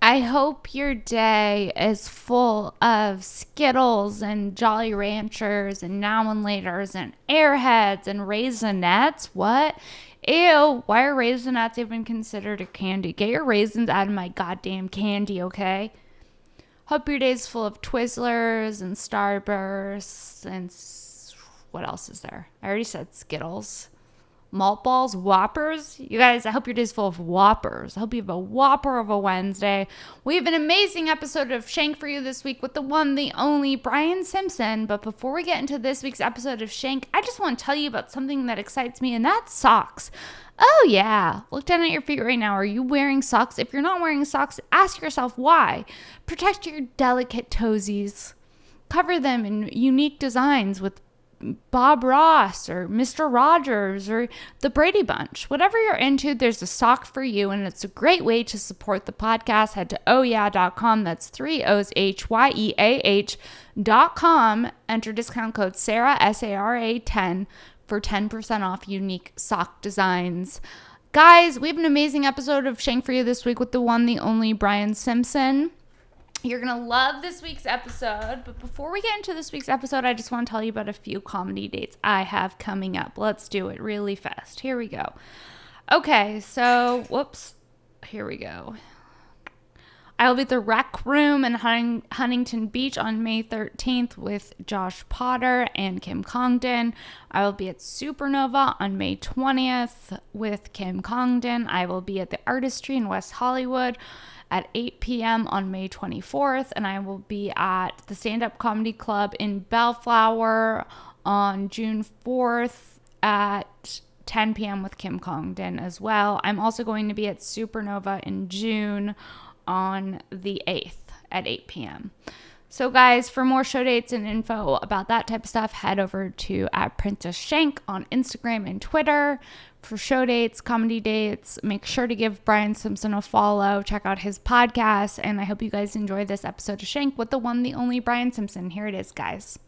I hope your day is full of Skittles and Jolly Ranchers and Now and Laters and Airheads and Raisinets. What? Ew, why are Raisinets even considered a candy? Get your raisins out of my goddamn candy, okay? Hope your day's full of Twizzlers and Starbursts and what else is there? I already said Skittles. Malt balls, Whoppers. You guys, I hope your day's full of Whoppers. I hope you have a Whopper of a Wednesday. We have an amazing episode of Shank for you this week with the one, the only Brian Simpson. But before we get into this week's episode of Shank, I just want to tell you about something that excites me, and that's socks. Oh yeah, look down at your feet right now. Are you wearing socks? If you're not wearing socks, ask yourself why. Protect your delicate toesies. Cover them in unique designs with Bob Ross or Mr. Rogers or the Brady Bunch. Whatever you're into, there's a sock for you, and it's a great way to support the podcast. Head to ohyeah.com. That's 3 O's HYEAH.com. Enter discount code Sara, SARA 10 for 10% off unique sock designs. Guys, we have an amazing episode of Shank for you this week with the one, the only Brian Simpson. You're going to love this week's episode. But before we get into this week's episode, I just want to tell you about a few comedy dates I have coming up. Let's do it really fast. Here we go. Okay, so, here we go. I will be at the Rec Room in Huntington Beach on May 13th with Josh Potter and Kim Congdon. I will be at Supernova on May 20th with Kim Congdon. I will be at the Artistry in West Hollywood at 8 p.m. on May 24th, and I will be at the Stand-Up Comedy Club in Bellflower on June 4th at 10 p.m. with Kim Congdon as well. I'm also going to be at Supernova in June on the 8th at 8 p.m. So guys, for more show dates and info about that type of stuff, head over to @PrincessShank on Instagram and Twitter. For show dates, comedy dates, make sure to give Brian Simpson a follow. Check out his podcast. And I hope you guys enjoy this episode of Shank with the one, the only Brian Simpson. Here it is, guys.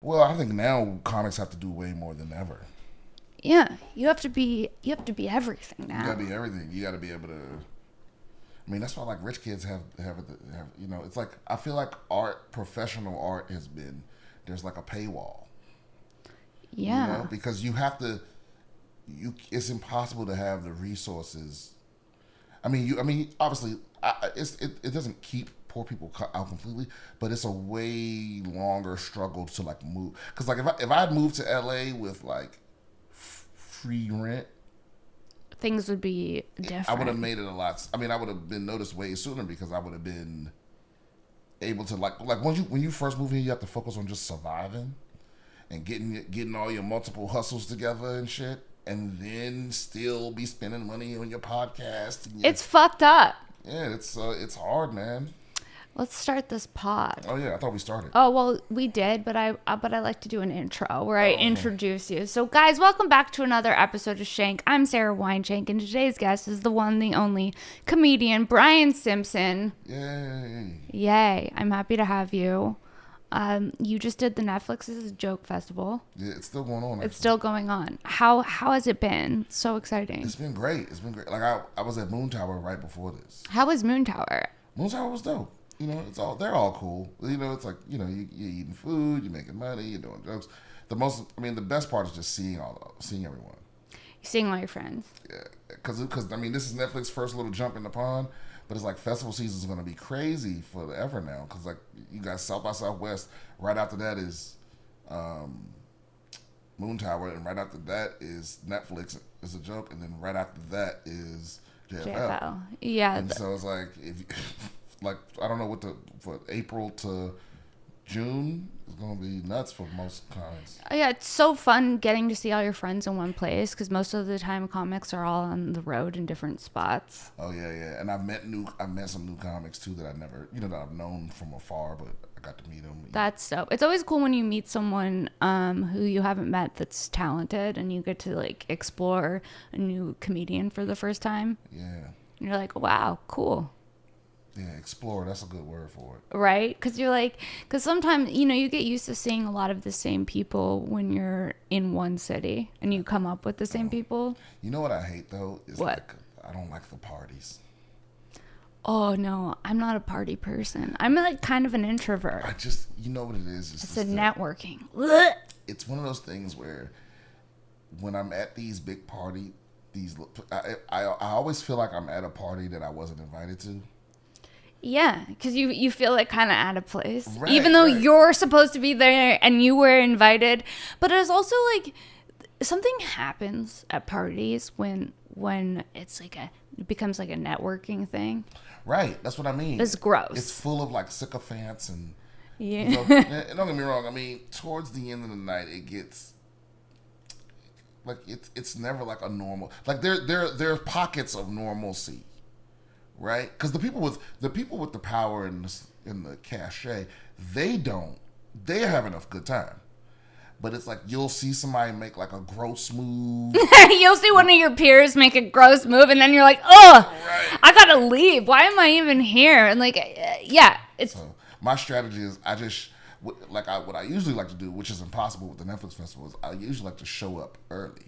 Well, I think now comics have to do way more than ever. Yeah, you have to be everything now. You gotta be everything. You gotta be able to. I mean, that's why like rich kids have you know. It's like I feel like professional art has been there's like a paywall. Yeah. You know? Because you have to. It's impossible to have the resources. I mean, obviously, it doesn't keep poor people out completely, but it's a way longer struggle to like move. Because like if I had moved to LA with like free rent, things would be different. I would have made it a lot. I mean, I would have been noticed way sooner because I would have been able to like when you first move here, you have to focus on just surviving and getting all your multiple hustles together and shit, and then still be spending money on your podcast. It's fucked up. Yeah, it's hard, man. Let's start this pod. Oh yeah, I thought we started. Oh well, we did, but I like to do an intro where I introduce you. So guys, welcome back to another episode of Shank. I'm Sara Weinshenk, and today's guest is the one, the only comedian Brian Simpson. Yay! I'm happy to have you. You just did the Netflix's Joke Festival. Yeah, it's still going on. Actually. It's still going on. How has it been? It's so exciting. It's been great. Like I was at Moon Tower right before this. How was Moon Tower? Moon Tower was dope. You know, they're all cool. You know, it's like, you know, you're eating food, you're making money, you're doing jokes. The best part is just seeing everyone. You're seeing all your friends. Yeah, because I mean, this is Netflix's first little jump in the pond, but it's like festival season is going to be crazy forever now. Because like you got South by Southwest, right after that is Moon Tower, and right after that is Netflix is a joke, and then right after that is JFL. Yeah. And so it's like like I don't know for April to June is gonna be nuts for most comics. Yeah, it's so fun getting to see all your friends in one place because most of the time comics are all on the road in different spots. Oh yeah, and I've met some new comics too that I never that I've known from afar, but got to meet him. That's dope. It's always cool when you meet someone who you haven't met that's talented, and you get to like explore a new comedian for the first time. Yeah. And you're like, wow, cool. Yeah, explore. That's a good word for it. Right? Because sometimes, you get used to seeing a lot of the same people when you're in one city and you come up with the same people. You know what I hate, though? Is what? Like, I don't like the parties. Oh, no, I'm not a party person. I'm like kind of an introvert. You know what it is? It's a networking. It's one of those things where when I'm at these big parties, I always feel like I'm at a party that I wasn't invited to. Yeah, because you feel like kind of out of place. Right, even though you're supposed to be there and you were invited. But it's also like something happens at parties when it's like it becomes like a networking thing. Right, that's what I mean. It's gross. It's full of like sycophants and yeah. And don't get me wrong. I mean, towards the end of the night, it gets like it's never like a normal. Like there are pockets of normalcy, right? Because the people with the power and the cachet, they have enough good time. But it's like you'll see somebody make like a gross move. You'll see one of your peers make a gross move, and then you're like, "Oh, right. I gotta leave. Why am I even here?" And like, yeah, it's. So my strategy is what I usually like to do, which is impossible with the Netflix festival, is I usually like to show up early.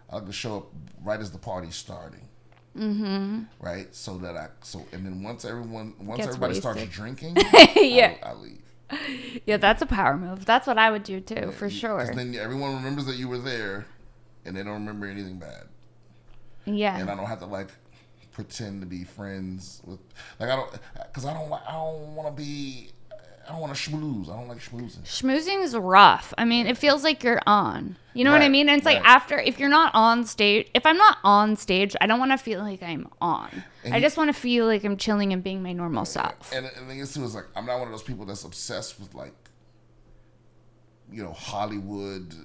I like to show up right as the party's starting. Mm-hmm. Right, and then once everybody starts drinking, yeah, I leave. Yeah, that's a power move. That's what I would do too, for sure. Because then everyone remembers that you were there, and they don't remember anything bad. Yeah. And I don't have to like pretend to be friends with I don't want to schmooze. I don't like schmoozing. Schmoozing is rough. I mean, it feels like you're on. You know what I mean? And it's like if you're not on stage, if I'm not on stage, I don't want to feel like I'm on. I just want to feel like I'm chilling and being my normal self. And the thing is too is like I'm not one of those people that's obsessed with like, Hollywood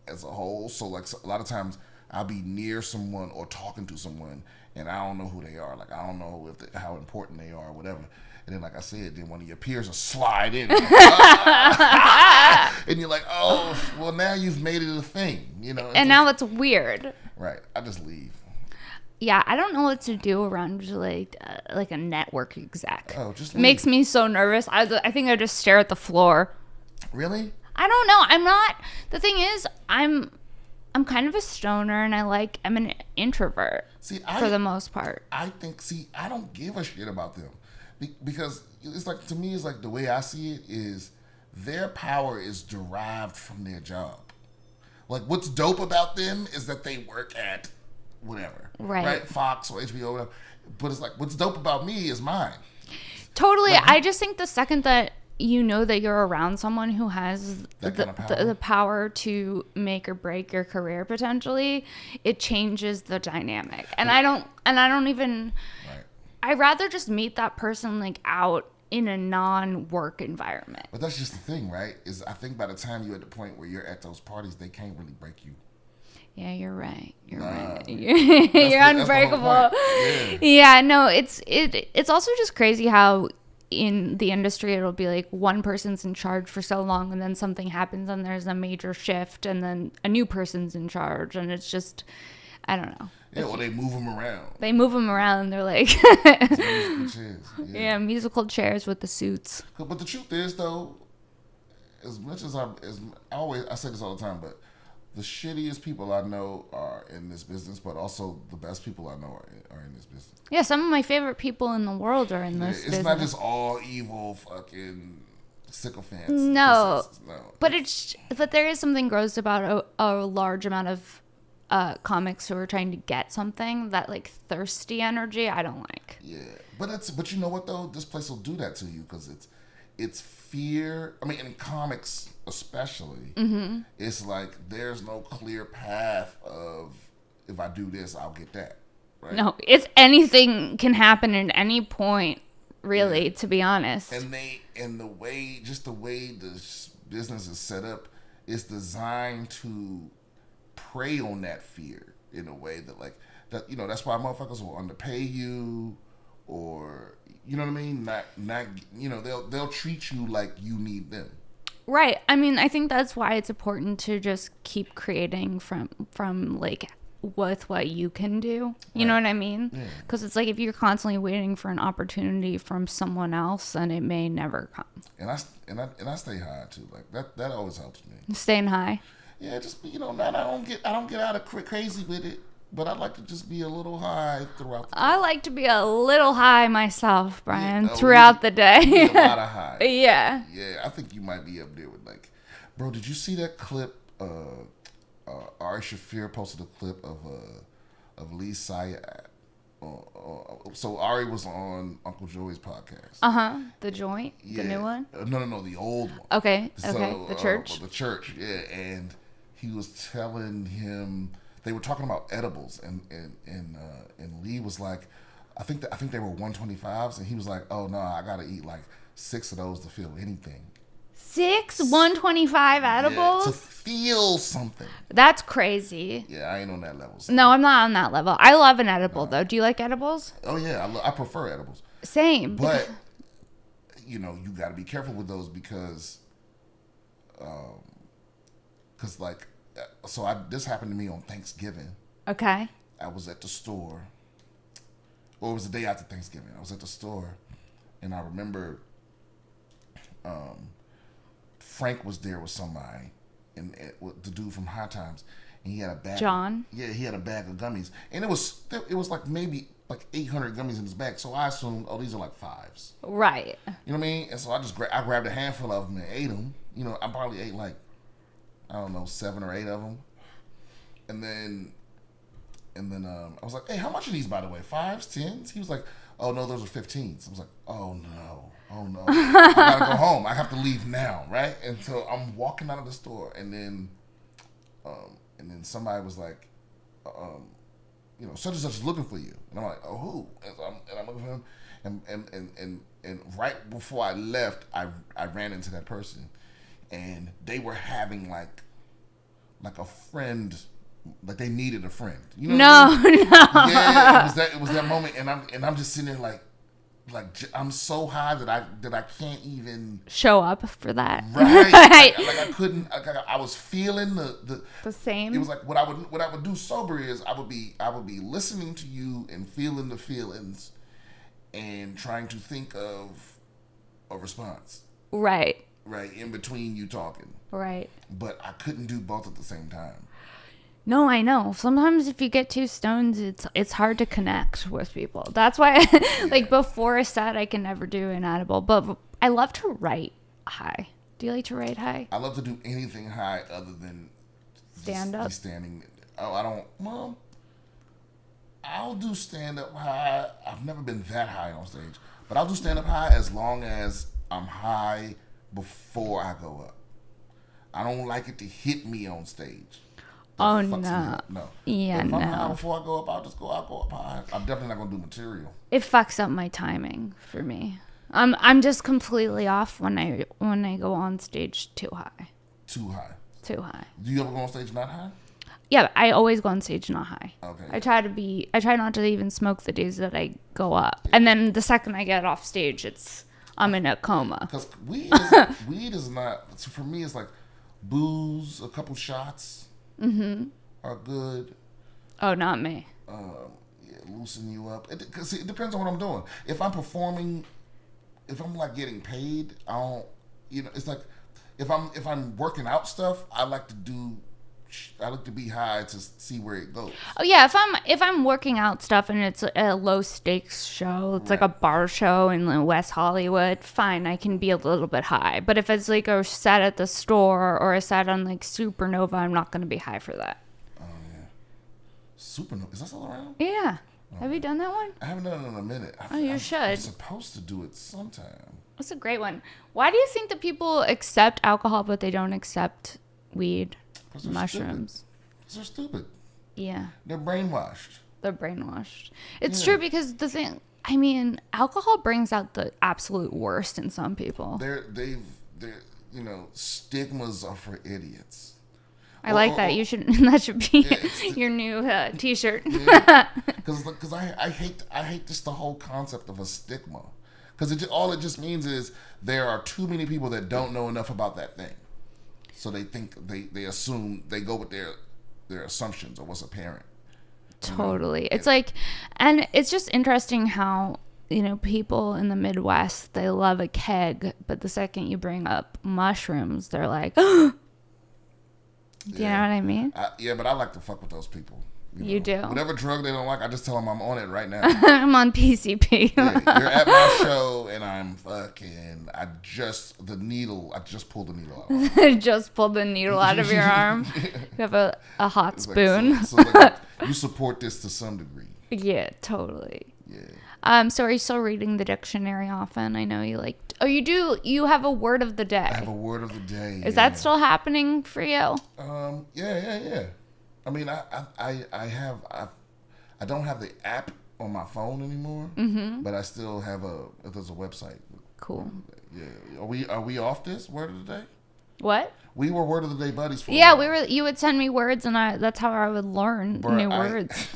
as a whole. So like a lot of times I'll be near someone or talking to someone and I don't know who they are. Like I don't know how important they are or whatever. And then, like I said, then one of your peers will slide in. And you're like, oh, well, now you've made it a thing, And now it's weird. Right. I just leave. Yeah, I don't know what to do around like a network exec. Oh, just leave. Makes me so nervous. I think I just stare at the floor. Really? I don't know. I'm not. The thing is, I'm kind of a stoner, and I'm an introvert for the most part. I don't give a shit about them. Because it's like, to me, it's like the way I see it is their power is derived from their job. Like what's dope about them is that they work at whatever, right? Fox or HBO, whatever. But it's like what's dope about me is mine. Totally. Like, I just think the second that that you're around someone who has the power to make or break your career potentially, it changes the dynamic. And I don't even. Right. I'd rather just meet that person like out in a non-work environment. But that's just the thing, right? Is I think by the time you're at the point where you're at those parties, they can't really break you. Yeah, you're right. You're unbreakable. Yeah, no, it's also just crazy how in the industry it'll be like one person's in charge for so long and then something happens and there's a major shift and then a new person's in charge and it's just, I don't know. Yeah, well, they move them around. And they're like, musical chairs. Yeah, musical chairs with the suits. But the truth is, though, as much as I say this all the time, but the shittiest people I know are in this business, but also the best people I know are in this business. Yeah, some of my favorite people in the world are in this business. It's not just all evil fucking sycophants. No. But there is something gross about a large amount of comics who are trying to get something, that like thirsty energy I don't like. Yeah, but you know what though, this place will do that to you because it's fear. I mean, in comics especially, it's like there's no clear path of if I do this I'll get that. Right? No, it's anything can happen at any point, really. To be honest, and the way the business is set up is designed to prey on that fear in a way that that's why motherfuckers will underpay you or You know what I mean? Not you know, they'll treat you like you need them. Right. I mean, I think that's why it's important to just keep creating from like with what you can do. You know what I mean? Because it's like if you're constantly waiting for an opportunity from someone else, then it may never come. And I stay high too. Like that always helps me. Staying high. Yeah, just I don't get out of crazy with it, but I like to just be a little high throughout the day. I like to be a little high myself, Brian, throughout the day. A lot of high. Yeah. Yeah, I think you might be up there with like, bro. Did you see that clip? Ari Shaffir posted a clip of Leash. So Ari was on Uncle Joey's podcast. The joint, the new one. No, the old one. Okay. So, The church. The church, yeah, and he was telling him they were talking about edibles, and Lee was like, I think they were 125s, and he was like, oh no, I gotta eat like 6 of those to feel anything. 6 125 edibles? Yeah, to feel something. That's crazy. Yeah, I ain't on that level. No, I'm not on that level. I love an edible, though. Do you like edibles? Oh, yeah. I prefer edibles. Same. But, you got to be careful with those because, this happened to me on Thanksgiving. Okay. I was at the store. Or it was the day after Thanksgiving. I was at the store, and I remember Frank was there with somebody, and the dude from High Times, and he had a bag. John. Yeah, he had a bag of gummies, and it was like maybe like 800 gummies in his bag. So I assumed, oh, these are like 5s. Right. You know what I mean? And so I just I grabbed a handful of them and ate them. I probably ate like, I don't know, 7 or 8 of them, and then I was like, hey, how much are these, by the way? 5s, 10s? He was like, oh no, those are 15s. I was like, oh no. I gotta go home. I have to leave now, right? And so I'm walking out of the store, and then somebody was like, such and such is looking for you, and I'm like, oh, who? And I'm looking for him, and right before I left, I ran into that person, and they were having like a friend. Like they needed a friend. You know what I mean? No. Yeah, it was that moment, and I'm just sitting there like I'm so high that I can't even show up for that. Right. Like I couldn't. I was feeling the same. It was like what I would do sober is I would be listening to you and feeling the feelings, and trying to think of a response. Right. Right in between you talking. Right. But I couldn't do both at the same time. No, I know. Sometimes if you get too stoned, it's hard to connect with people. That's why, like before a set, I can never do an edible. But I love to write high. Do you like to write high? I love to do anything high other than stand up. Standing. Oh, I don't. Well, I'll do stand up high. I've never been that high on stage, but I'll do stand up high as long as I'm high before I go up. I don't like it to hit me on stage. Oh, no. No. Yeah, if no. I'm high before I go up, I'll go up high. I'm definitely not going to do material. It fucks up my timing for me. I'm just completely off when I go on stage too high. Too high. Too high. Do you ever go on stage not high? Yeah, I always go on stage not high. Okay. I try not to even smoke the days that I go up. Yeah. And then the second I get off stage, I'm in a coma. Because weed is not, for me, it's like booze, a couple shots. Mm-hmm. Are good. Oh, not me. Loosen you up. Because it depends on what I'm doing. If I'm performing, if I'm like getting paid, I don't. It's like if I'm working out stuff, I like to be high to see where it goes. Oh yeah, if I'm working out stuff and it's a low stakes show, it's right. Like a bar show in West Hollywood, fine, I can be a little bit high. But if it's like a set at the store or a set on like Supernova, I'm not going to be high for that. Oh yeah, Supernova, is that still around? Yeah. Oh, have you done that one? I haven't done it in a minute. You should. I'm supposed to do it sometime. That's a great one. Why do you think that people accept alcohol but they don't accept weed? Mushrooms. Because they're stupid. Yeah. They're brainwashed. It's true because the thing, I mean, alcohol brings out the absolute worst in some people. They're stigmas are for idiots. I like that. That should be your new T-shirt. Because I hate just the whole concept of a stigma. Because all it just means is there are too many people that don't know enough about that thing. So they think, they assume, they go with their assumptions or what's apparent. Totally. It's like, and it's just interesting how, people in the Midwest, they love a keg, but the second you bring up mushrooms, they're like, do you know what I mean? But I like to fuck with those people. You do? Whatever drug they don't like, I just tell them I'm on it right now. I'm on PCP. You're at my show and I'm fucking, I just pulled the needle out. Just pulled the needle out of your arm. You have a hot spoon. You support this to some degree. Yeah, totally. Yeah. So are you still reading the dictionary often? I know you like, you have a word of the day. I have a word of the day. Is that still happening for you? Yeah. I mean, I don't have the app on my phone anymore, but I still have there's a website. Cool. Yeah. Are we off this word of the day? What? We were word of the day buddies for a while. You would send me words, and that's how I would learn new words.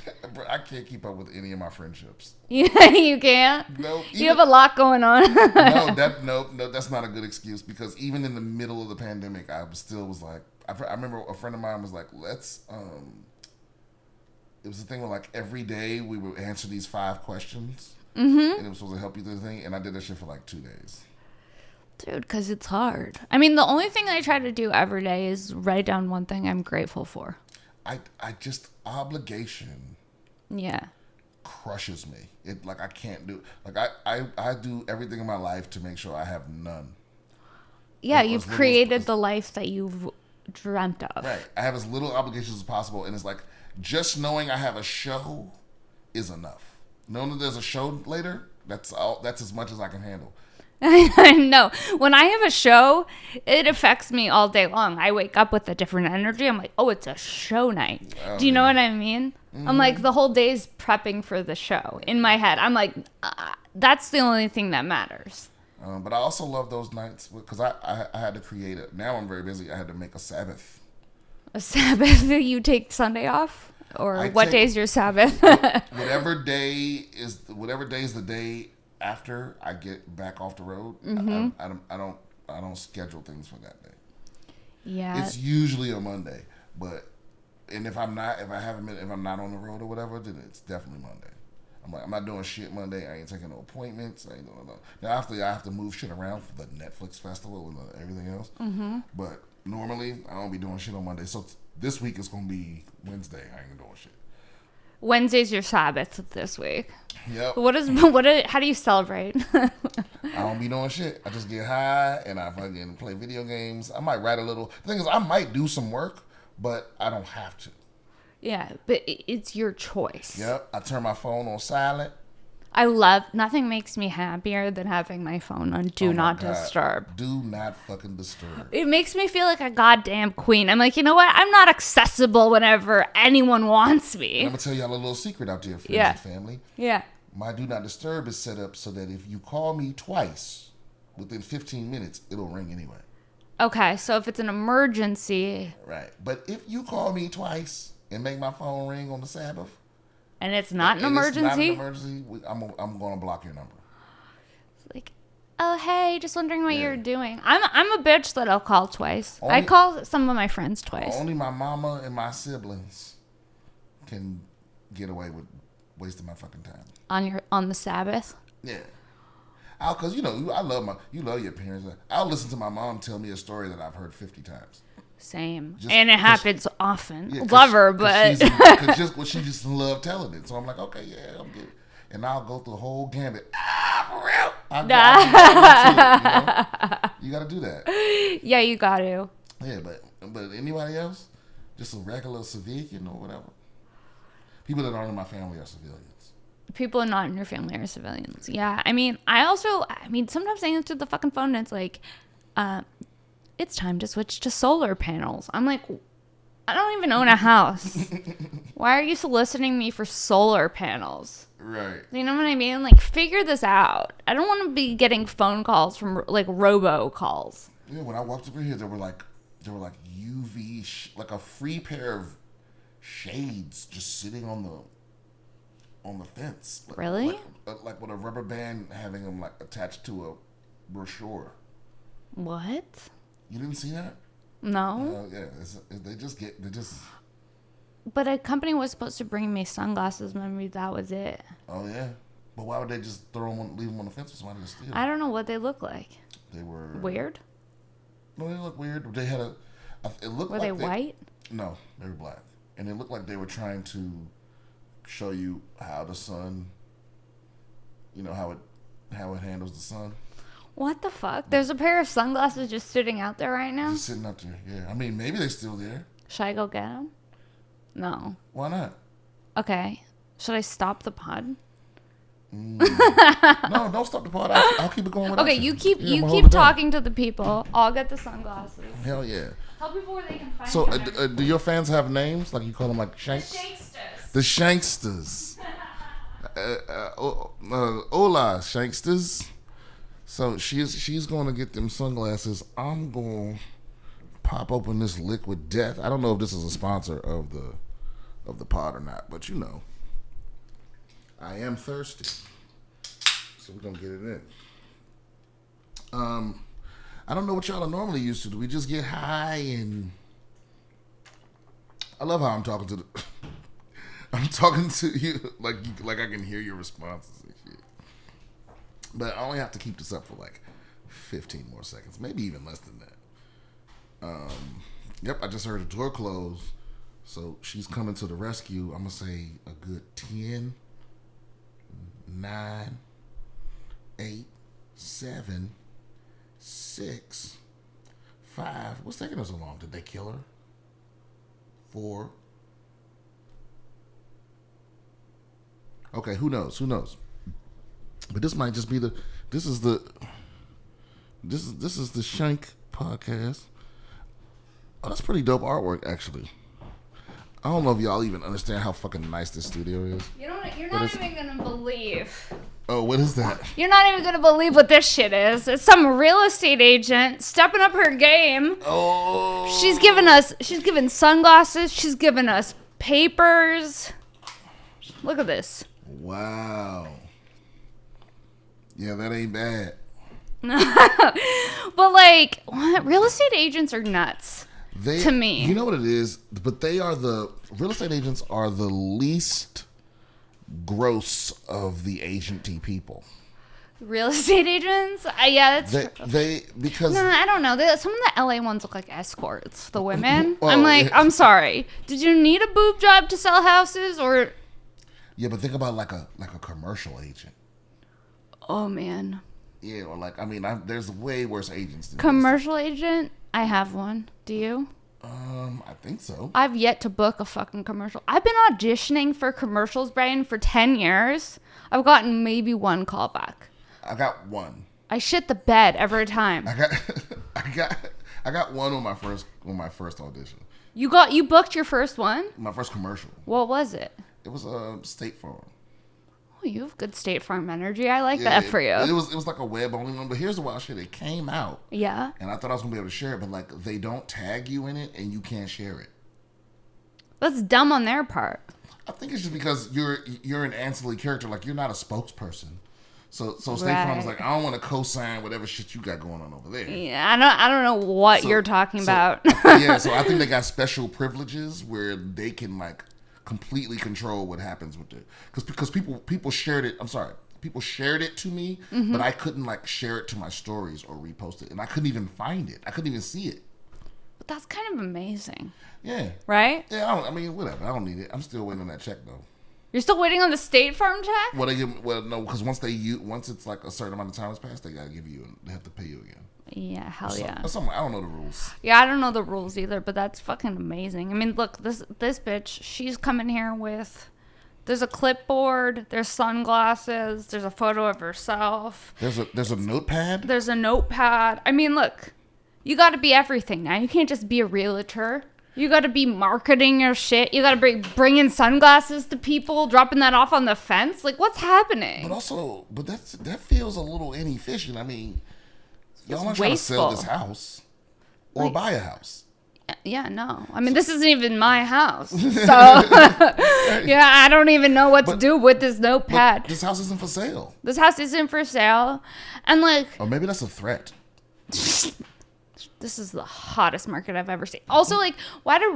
I can't keep up with any of my friendships. Yeah, you can't. Nope. You have a lot going on. No, that's not a good excuse because even in the middle of the pandemic, I still was like, I remember a friend of mine was like, let's. It was the thing where like every day we would answer these 5 questions, and it was supposed to help you through the thing, and I did that shit for like 2 days. Dude, because it's hard. I mean, the only thing I try to do every day is write down one thing I'm grateful for. I just obligation. Yeah. Crushes me. It like I can't do like I do everything in my life to make sure I have none. Yeah, you've created the life that you've dreamt of. Right. I have as little obligations as possible, and it's like just knowing I have a show is enough. Knowing that there's a show later, that's as much as I can handle. I know. When I have a show, it affects me all day long. I wake up with a different energy. I'm like, oh, it's a show night. Do you know what I mean? I'm like, the whole day's prepping for the show. In my head, I'm like, that's the only thing that matters. But I also love those nights because I had to create it. Now I'm very busy. I had to make a Sabbath. A Sabbath? You take Sunday off? Or what day is your Sabbath? whatever day is the day after I get back off the road. I don't schedule things for that day. Yeah. It's usually a Monday, if I'm not on the road or whatever, then it's definitely Monday. I'm not doing shit Monday. I ain't taking no appointments. I ain't doing no. Now I have to move shit around for the Netflix festival and everything else. But normally I don't be doing shit on Monday. So this week is gonna be Wednesday. I ain't doing shit. Wednesday's your Sabbath this week. Yep. How do you celebrate? I don't be doing shit. I just get high and I fucking play video games. I might write a little. The thing is, I might do some work, but I don't have to. Yeah, but it's your choice. Yep. I turn my phone on silent. Nothing makes me happier than having my phone on Do Not Disturb. Do not fucking disturb. It makes me feel like a goddamn queen. I'm like, you know what? I'm not accessible whenever anyone wants me. And I'm going to tell y'all a little secret out there, friends and family. Yeah. My Do Not Disturb is set up so that if you call me twice, within 15 minutes, it'll ring anyway. Okay, so if it's an emergency. Right. But if you call me twice and make my phone ring on the Sabbath. And it's not an emergency? It's not an emergency. I'm going to block your number. Like, oh, hey, just wondering what you're doing. I'm a bitch that'll call twice. I call some of my friends twice. Only my mama and my siblings can get away with wasting my fucking time. On the Sabbath? Yeah. Because, I love your parents. I'll listen to my mom tell me a story that I've heard 50 times. Same. And it happens often. Yeah, love her, but... she just love telling it. So I'm like, okay, yeah, I'm good. And I'll go through the whole gambit. For real? You got to do that. Yeah, you got to. Yeah, but anybody else? Just a regular civilian or whatever? People that aren't in my family are civilians. People not in your family are civilians. Yeah. I mean, sometimes I answer the fucking phone and it's like, it's time to switch to solar panels. I'm like, I don't even own a house. Why are you soliciting me for solar panels? Right. You know what I mean? Like, figure this out. I don't want to be getting phone calls from, like, robo calls. Yeah, when I walked over here, there were like UV, like a free pair of shades just sitting on on the fence. Really? Like with a rubber band having them like attached to a brochure. What? You didn't see that? No. Yeah. They just. But a company was supposed to bring me sunglasses. Maybe that was it. Oh yeah. But why would they just leave them on the fence for somebody to steal? I don't know what they look like. They were weird. No, they look weird. They had it looked were like they white? No, they were black, and it looked like they were trying to show you how the sun, how it handles the sun. What the fuck? There's a pair of sunglasses just sitting out there right now. Just sitting out there. Yeah, I mean maybe they're still there. Should I go get them? No. Why not? Okay. Should I stop the pod? No, don't stop the pod. I'll keep it going. Okay, you keep talking to the people. I'll get the sunglasses. Hell yeah. Tell people where they can find So, them. do your fans have names? Like you call them like Shanks? The Shanksters. Hola, Shanksters. So she's going to get them sunglasses. I'm going to pop open this liquid death. I don't know if this is a sponsor of the pod or not, but I am thirsty, so we're gonna get it in. I don't know what y'all are normally used to. Do we just get high and? I love how I'm talking to the. I'm talking to you like I can hear your responses and shit. But I only have to keep this up for like 15 more seconds, maybe even less than that. Yep, I just heard the door close, so she's coming to the rescue. I'm gonna say a good 10. 9, 8, 7, 6, 5. What's taking her so long? Did they kill her? 4. Okay, who knows? But this might just be this is the Shank podcast. Oh, that's pretty dope artwork, actually. I don't know if y'all even understand how fucking nice this studio is. You're not even gonna believe. Oh, what is that? You're not even gonna believe what this shit is. It's some real estate agent stepping up her game. Oh. She's given sunglasses. She's given us papers. Look at this. Wow. Yeah, that ain't bad. But like, what? Real estate agents are nuts. To me. You know what it is? But real estate agents are the least gross of the agenty people. Real estate agents? Yeah, that's true. Because... No, I don't know. Some of the LA ones look like escorts, the women. Well, I'm like, I'm sorry. Did you need a boob job to sell houses or... Yeah, but think about like a commercial agent. Oh, man. Yeah, or like, I mean, there's way worse agents than commercial agent? I have one. Do you? I think so. I've yet to book a fucking commercial. I've been auditioning for commercials, Brian, for 10 years. I've gotten maybe one call back. I got one. I shit the bed every time. I got one on my first audition. You booked your first one? My first commercial. What was it? It was State Farm. Oh, you have good State Farm energy. I like that for you. It was like a web only one, but here's the wild shit. It came out. Yeah. And I thought I was gonna be able to share it, but like they don't tag you in it, and you can't share it. That's dumb on their part. I think it's just because you're an ancillary character, like you're not a spokesperson. So State Farm is like, I don't want to co-sign whatever shit you got going on over there. Yeah, I don't know what you're talking about. Yeah, so I think they got special privileges where they can like completely control what happens with it, because people shared it. I'm sorry, people shared it to me, but I couldn't like share it to my stories or repost it, and I couldn't even find it. I couldn't even see it. But that's kind of amazing. Yeah. Right? Yeah. I mean, whatever. I don't need it. I'm still waiting on that check though. You're still waiting on the State Farm check? No, because once it's like a certain amount of time has passed, they gotta give you and they have to pay you again. Yeah, hell yeah. I don't know the rules. Yeah, I don't know the rules either, but that's fucking amazing. I mean, look, this bitch, she's coming here with, there's a clipboard, there's sunglasses, there's a photo of herself. There's a notepad? There's a notepad. I mean, look, you got to be everything now. You can't just be a realtor. You got to be marketing your shit. You got to bring in sunglasses to people, dropping that off on the fence. Like, what's happening? But that feels a little inefficient. I mean, y'all aren't trying to sell this house or buy a house. Yeah, no. I mean, this isn't even my house. So, yeah, I don't even know what to do with this notepad. This house isn't for sale. This house isn't for sale. And, like... Or maybe that's a threat. This is the hottest market I've ever seen. Also, like, why do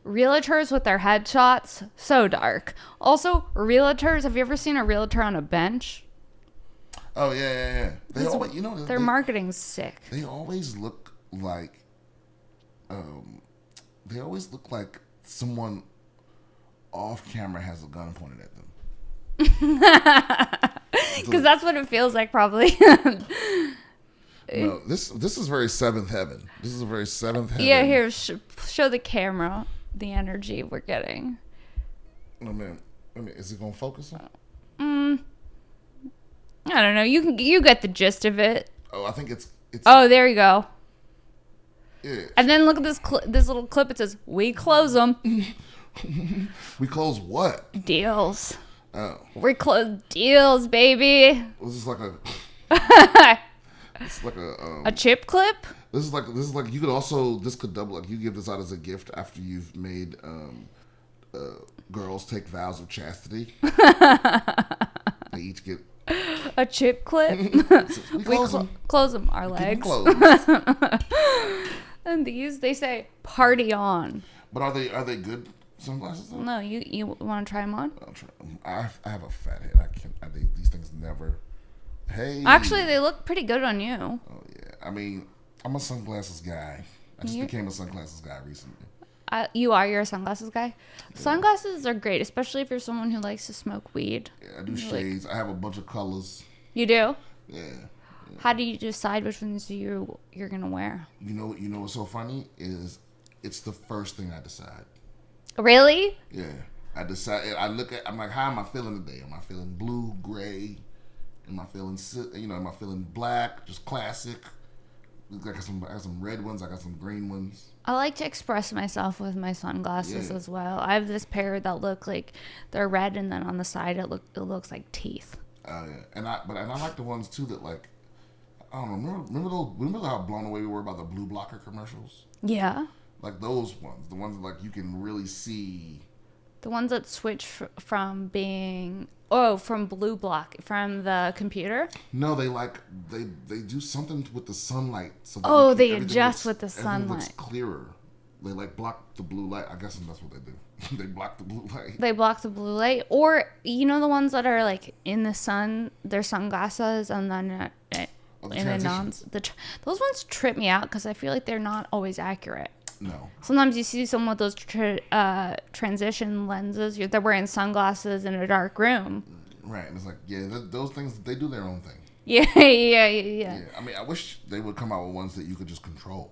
realtors with their headshots so dark? Also, realtors, have you ever seen a realtor on a bench? Oh, yeah. They always, their marketing's sick. They always look like... they always look like someone off camera has a gun pointed at them. Because that's what it feels like, probably. No, this is very seventh heaven. This is a very seventh heaven. Yeah, here, show the camera the energy we're getting. Oh man, is it gonna focus on? I don't know. You get the gist of it. Oh, I think it's. Oh, there you go. Yeah. And then look at this little clip. It says, "We close them." We close what? Deals. Oh. We close deals, baby. Was this like a? It's like a chip clip. This is like you could this could double, like you give this out as a gift after you've made girls take vows of chastity. They each get a chip clip. We close them. Our legs. And these, they say party on. But are they good sunglasses though? No, you want to try them on? I'll try them. I have a fat head. These things never. Hey. Actually, they look pretty good on you. Oh yeah. I mean, I'm a sunglasses guy. I just became a sunglasses guy recently. You're a sunglasses guy? Yeah. Sunglasses are great, especially if you're someone who likes to smoke weed. Yeah, I do shades. I have a bunch of colors. You do? Yeah. How do you decide which ones you're gonna wear? You know what's so funny is it's the first thing I decide. Really? Yeah. I decide. I'm like, how am I feeling today? Am I feeling blue, gray? Am I feeling black? Just classic. I got some red ones. I got some green ones. I like to express myself with my sunglasses as well. I have this pair that look like they're red, and then on the side it looks like teeth. Oh yeah, and I like the ones too that, like, I don't know. Remember how blown away we were by the blue blocker commercials? Yeah. Like those ones, the ones that, like, you can really see. The ones that switch from being from blue block from the computer. No, they do something with the sunlight. So they adjust with the sunlight. Looks clearer. They block the blue light. I guess that's what they do. They block the blue light. They block the blue light, or the ones that are like in the sun. They're sunglasses, and then in the nons. Those ones trip me out because I feel like they're not always accurate. No. Sometimes you see someone with those transition lenses. They're wearing sunglasses in a dark room. Right. And it's like, yeah, those things, they do their own thing. Yeah. I mean, I wish they would come out with ones that you could just control.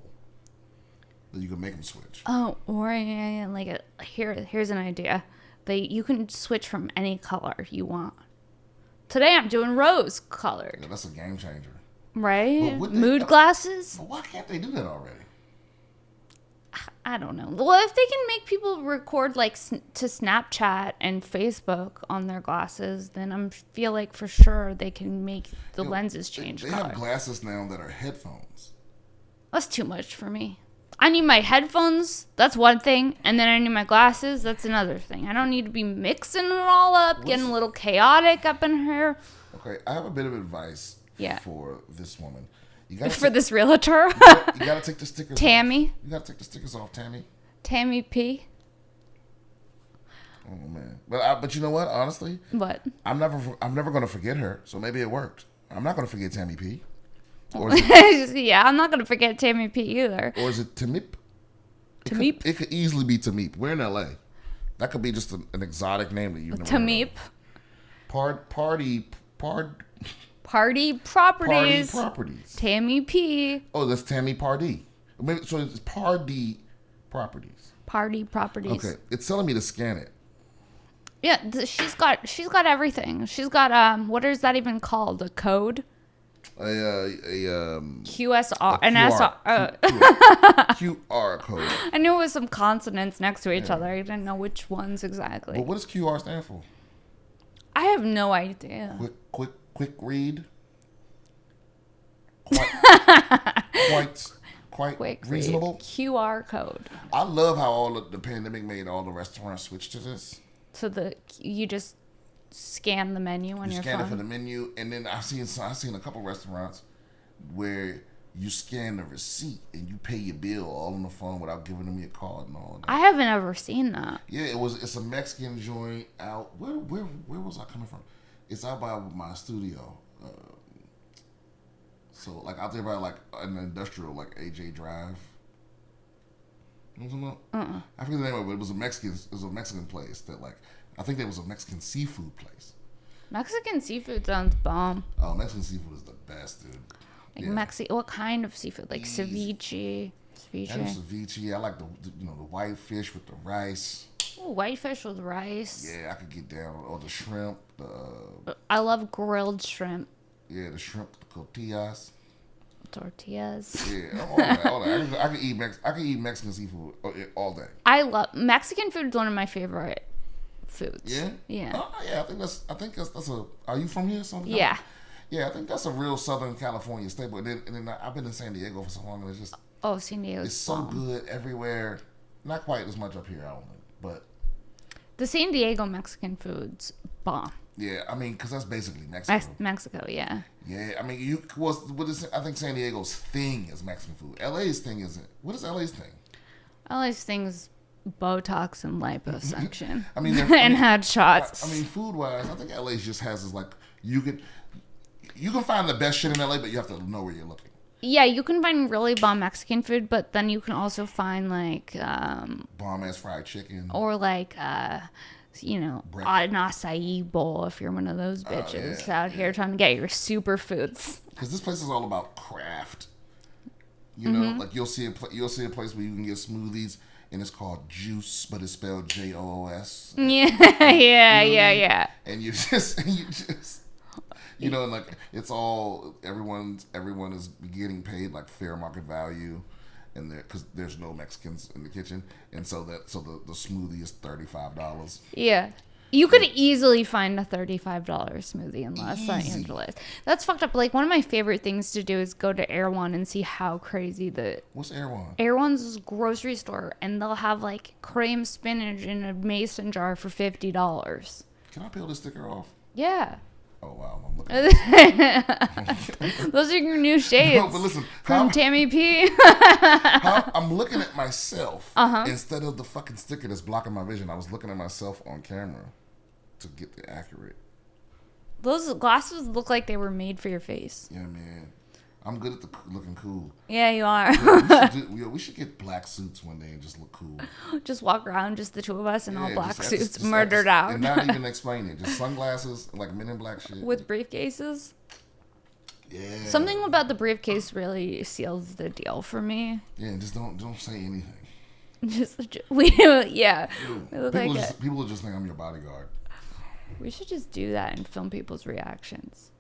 That you could make them switch. Oh, or here's an idea. You can switch from any color you want. Today I'm doing rose colored. Yeah, that's a game changer. Right? Mood glasses? But why can't they do that already? I don't know. Well, if they can make people record to Snapchat and Facebook on their glasses, then I feel like for sure they can make the lenses change color. They have glasses now that are headphones. That's too much for me. I need my headphones. That's one thing. And then I need my glasses. That's another thing. I don't need to be mixing it all up, getting a little chaotic up in here. Okay, I have a bit of advice for this woman. This realtor? You gotta take the stickers Tammy. off. You gotta take the stickers off, Tammy. Tammy P. Oh man. But you know what? Honestly, what? I'm never gonna forget her. So maybe it worked. I'm not gonna forget Tammy P. Or I'm not gonna forget Tammy P either. Or is it Tamip? Tamip? It could easily be Tamip. We're in LA. That could be just an exotic name that you've never Tamip. Heard of. Party Properties. Tammy P. Oh, that's Tammy Pardee. So it's Pardee Properties. Party Properties. Okay, it's telling me to scan it. Yeah, she's got everything. She's got what is that even called? A code? QSR, an SR, QR code. I knew it was some consonants next to each other. I didn't know which ones exactly. Well, what does QR stand for? I have no idea. Quick read. quite quick reasonable. QR code. I love how all the pandemic made all the restaurants switch to this. So you just scan the menu on your phone. You scan it for the menu, and then I've seen a couple restaurants where you scan the receipt and you pay your bill all on the phone without giving them your card and all that. I haven't ever seen that. Yeah, it's a Mexican joint out. Where was I coming from? It's out by my studio. So like out there by like an industrial like AJ Drive. You know what I'm talking about? I forget the name of it, but it was a Mexican place that like I think there was a Mexican seafood place. Mexican seafood sounds bomb. Oh, Mexican seafood is the best, dude. Like what kind of seafood? Like ceviche. And ceviche. I like the white fish with the rice. Ooh, white fish with rice. Yeah, I could get down. Or the shrimp. I love grilled shrimp. Yeah, the shrimp, the tortillas. Tortillas. Yeah, all that. I could eat Mexican seafood all day. I love Mexican food. Is one of my favorite foods. Yeah. Yeah. Oh yeah, I think that's a. Are you from here? Yeah. Yeah, I think that's a real Southern California staple. And then I've been in San Diego for so long, and it's just San Diego. It's so good everywhere. Not quite as much up here, I don't think, but the San Diego Mexican food's bomb. Yeah, I mean, because that's basically Mexico. Mexico, yeah. Yeah, I mean, I think San Diego's thing is Mexican food. LA's thing isn't. What is LA's thing? LA's thing is Botox and liposuction. I mean, and headshots. I mean, food wise, I think LA just has this like you can find the best shit in LA, but you have to know where you're looking. Yeah, you can find really bomb Mexican food, but then you can also find like bomb ass fried chicken or like an acai bowl if you're one of those bitches out here trying to get your superfoods. Because this place is all about craft. You know, like you'll see a place where you can get smoothies and it's called Juice, but it's spelled JOOS. Yeah. And you just. You know, like it's all everyone is getting paid like fair market value, and because there's no Mexicans in the kitchen, and so the smoothie is $35. Yeah, you could easily find a $35 smoothie in Los Angeles. That's fucked up. Like one of my favorite things to do is go to Erewhon and see how crazy What's Erewhon? Erewhon's a grocery store, and they'll have like cream spinach in a mason jar for $50. Can I peel this sticker off? Yeah. Oh wow, I'm looking at those are your new shades. No, but listen, from Tammy P. I'm looking at myself instead of the fucking sticker that's blocking my vision. I was looking at myself on camera to get the accurate. Those glasses look like they were made for your face. Yeah, man. I'm good at looking cool. Yeah, you are. We should get black suits one day and just look cool. Just walk around, just the two of us in all black suits, murdered out. And not even explain it. Just sunglasses, like Men in Black shit. With briefcases? Yeah. Something about the briefcase really seals the deal for me. Yeah, just don't say anything. People will just think I'm your bodyguard. We should just do that and film people's reactions.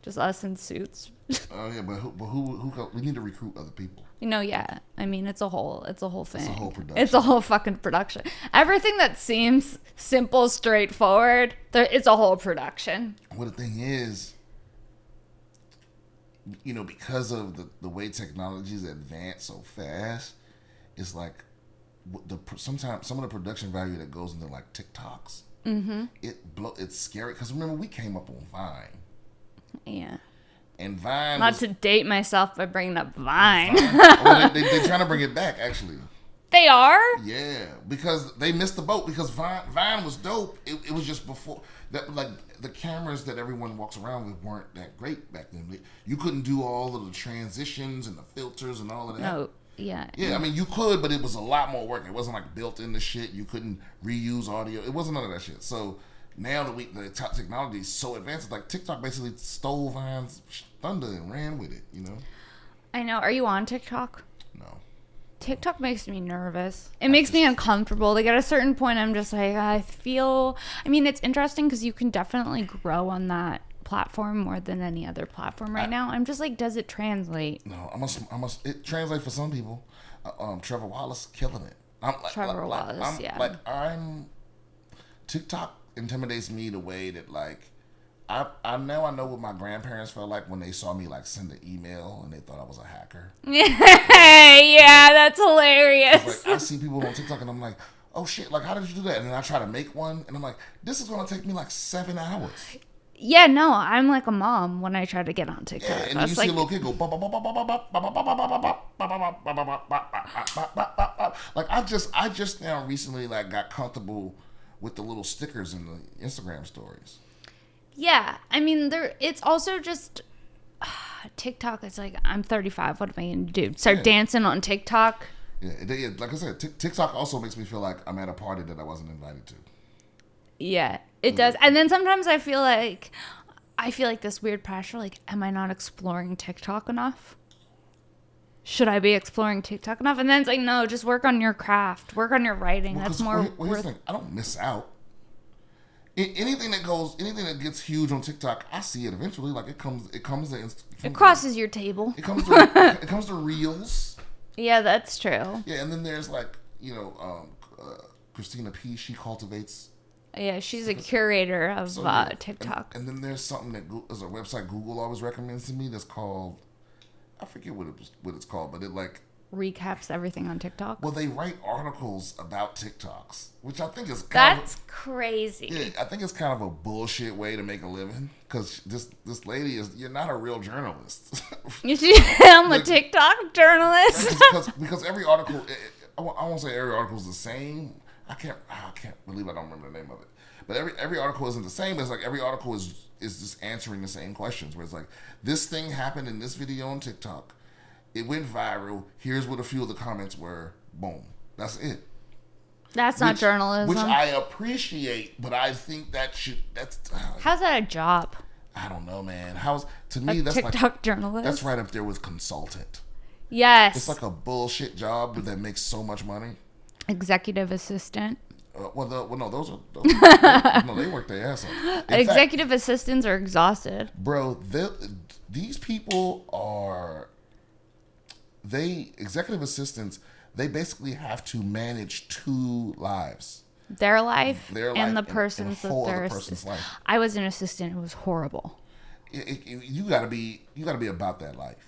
Just us in suits. Oh yeah, but who? We need to recruit other people. Yeah. I mean, it's a whole thing. It's a whole production. It's a whole fucking production. Everything that seems simple, straightforward, it's a whole production. Well, the thing is, because of the way technology's advanced so fast, it's like sometimes some of the production value that goes into like TikToks. Mm-hmm. It's scary because remember we came up on Vine. Yeah. And Vine. Not to date myself by bringing up Vine. Well, they're trying to bring it back, actually. They are? Yeah, because they missed the boat. Because Vine was dope. It was just before that. Like the cameras that everyone walks around with weren't that great back then. You couldn't do all of the transitions and the filters and all of that. No. Yeah. Yeah, I mean you could, but it was a lot more work. It wasn't like built into shit. You couldn't reuse audio. It wasn't none of that shit. So. Now the technology is so advanced, it's like TikTok basically stole Vine's thunder and ran with it, I know. Are you on TikTok? No. TikTok makes me nervous. It makes me uncomfortable. Like at a certain point, I'm just like, it's interesting because you can definitely grow on that platform more than any other platform right now. I'm just like, does it translate? No, I must. It translates for some people. Trevor Wallace killing it. Trevor Wallace, yeah. TikTok intimidates me the way that like I now I know what my grandparents felt like when they saw me like send an email and they thought I was a hacker. Yeah, that's hilarious. Like I see people on TikTok and I'm like, oh shit, like how did you do that? And then I try to make one and I'm like, this is gonna take me like 7 hours. Yeah, no, I'm like a mom when I try to get on TikTok. Yeah, and then you see a little kid go like I just now recently like got comfortable with the little stickers in the Instagram stories. Yeah, I mean, it's also just TikTok. It's like, I'm 35. What am I going to do? Start dancing on TikTok? Yeah, like I said, TikTok also makes me feel like I'm at a party that I wasn't invited to. Yeah, it does. And then sometimes I feel like this weird pressure. Like, am I not exploring TikTok enough? Should I be exploring TikTok enough? And then it's like, no, just work on your craft. Work on your writing. Well, that's more here's the thing. I don't miss out. Anything that gets huge on TikTok, I see it eventually. Like it crosses your table. It comes to Reels. Yeah, that's true. Yeah, and then there's like Christina P. She cultivates. Yeah, she's a curator of TikTok. And then there's something there's a website Google always recommends to me that's called, I forget what it's called, but it like recaps everything on TikTok. Well, they write articles about TikToks, which I think is crazy. Yeah, I think it's kind of a bullshit way to make a living because this lady you're not a real journalist. I'm a TikTok journalist. because every article, I won't say every article is the same. I can't believe I don't remember the name of it. But every article isn't the same. It's like every article is just answering the same questions. Where it's like, this thing happened in this video on TikTok. It went viral. Here's what a few of the comments were. Boom. That's it. That's not journalism. Which I appreciate, but I think how's that a job? I don't know, man. That's TikTok like journalist? That's right up there with consultant. Yes. It's like a bullshit job that makes so much money. Executive assistant. Those they work their ass off. Executive assistants are exhausted. Bro, these people are... executive assistants, they basically have to manage 2 lives. Their life and and the person's life. I was an assistant. It was horrible. You gotta be about that life.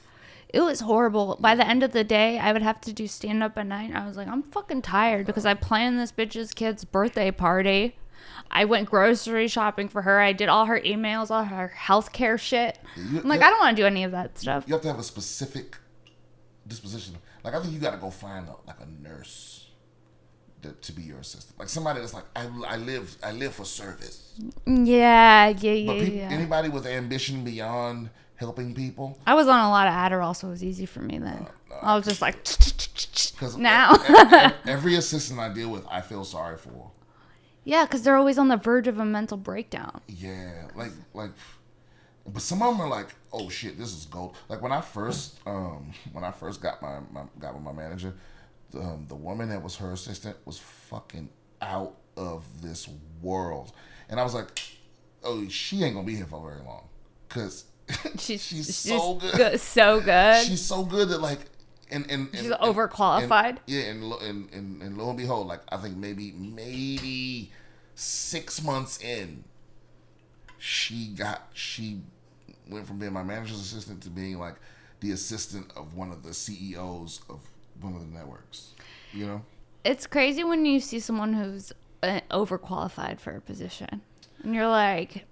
It was horrible. By the end of the day, I would have to do stand up at night. And I was like, I'm fucking tired because I planned this bitch's kid's birthday party. I went grocery shopping for her. I did all her emails, all her healthcare shit. I'm like, I don't want to do any of that stuff. You have to have a specific disposition. Like, I think you got to go find a nurse to be your assistant. Like somebody that's like, I live for service. Yeah. Anybody with ambition beyond helping people. I was on a lot of Adderall, so it was easy for me then. No. I was just like, now. Every assistant I deal with, I feel sorry for. Yeah, because they're always on the verge of a mental breakdown. Yeah, like, but some of them are like, oh shit, this is gold. Like when I first got with my manager, the woman that was her assistant was fucking out of this world, and I was like, oh, she ain't gonna be here for very long, cause she's so good. So good. She's so good that like, and she's overqualified. And lo and behold, like I think maybe 6 months in, she went from being my manager's assistant to being like the assistant of one of the CEOs of one of the networks. You know, it's crazy when you see someone who's overqualified for a position, and you're like,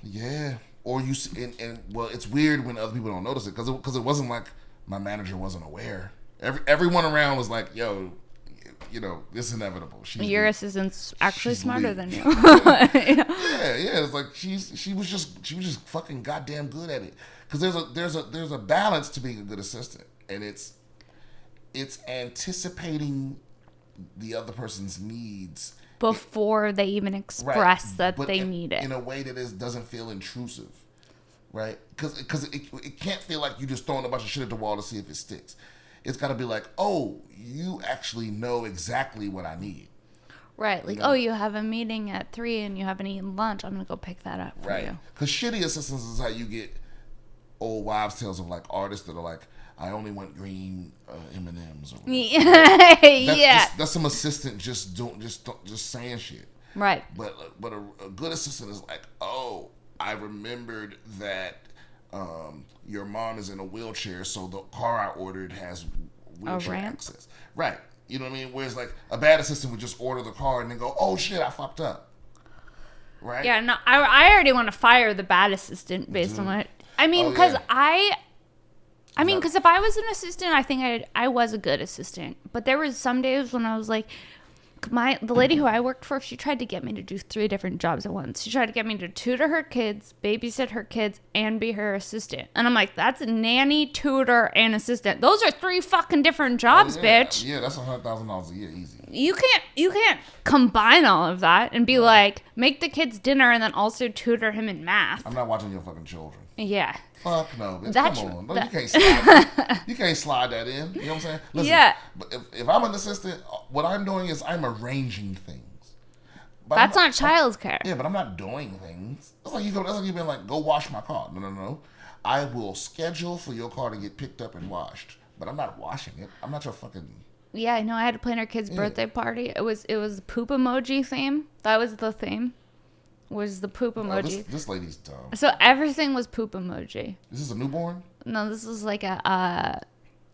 yeah. Or you see, and well, it's weird when other people don't notice it because it wasn't like my manager wasn't aware. Everyone around was like, "Yo, this is inevitable." Your assistant's actually smarter than you. Yeah. It's like she was just fucking goddamn good at it. Because there's a balance to being a good assistant, and it's anticipating the other person's needs before they even express that they need it in a way that doesn't feel intrusive, right? Because it can't feel like you just throwing a bunch of shit at the wall to see if it sticks. It's got to be like, oh, you actually know exactly what I need, right? Like, oh, you have a meeting at 3 and you haven't eaten lunch. I'm gonna go pick that up for you. Because shitty assistants is how you get old wives' tales of like artists that are like, I only want green M&Ms. Or that's some assistant just saying shit. Right. But a good assistant is like, oh, I remembered that your mom is in a wheelchair, so the car I ordered has wheelchair access. Right. You know what I mean? Whereas like a bad assistant would just order the car and then go, oh shit, I fucked up. Right? Yeah, no, I already want to fire the bad assistant based on what... I mean, because because if I was an assistant, I think I was a good assistant. But there was some days when I was like, the lady who I worked for, she tried to get me to do 3 different jobs at once. She tried to get me to tutor her kids, babysit her kids, and be her assistant. And I'm like, that's nanny, tutor, and assistant. Those are 3 fucking different jobs, bitch. Yeah, that's $100,000 a year, easy. You can't combine all of that and be like, make the kids dinner and then also tutor him in math. I'm not watching your fucking children. Yeah. Fuck no, bitch. Come on. No, you can't slide that in. You know what I'm saying? Listen, yeah. But if I'm an assistant, what I'm doing is I'm arranging things. But that's not childcare. Yeah, but I'm not doing things. That's like you being like, go wash my car. No. I will schedule for your car to get picked up and washed. But I'm not washing it. I'm not your fucking... Yeah, I know. I had to plan her kid's birthday party. It was poop emoji theme. That was the theme. Was the poop emoji. This lady's dumb. So everything was poop emoji. This is a newborn? No, this was like a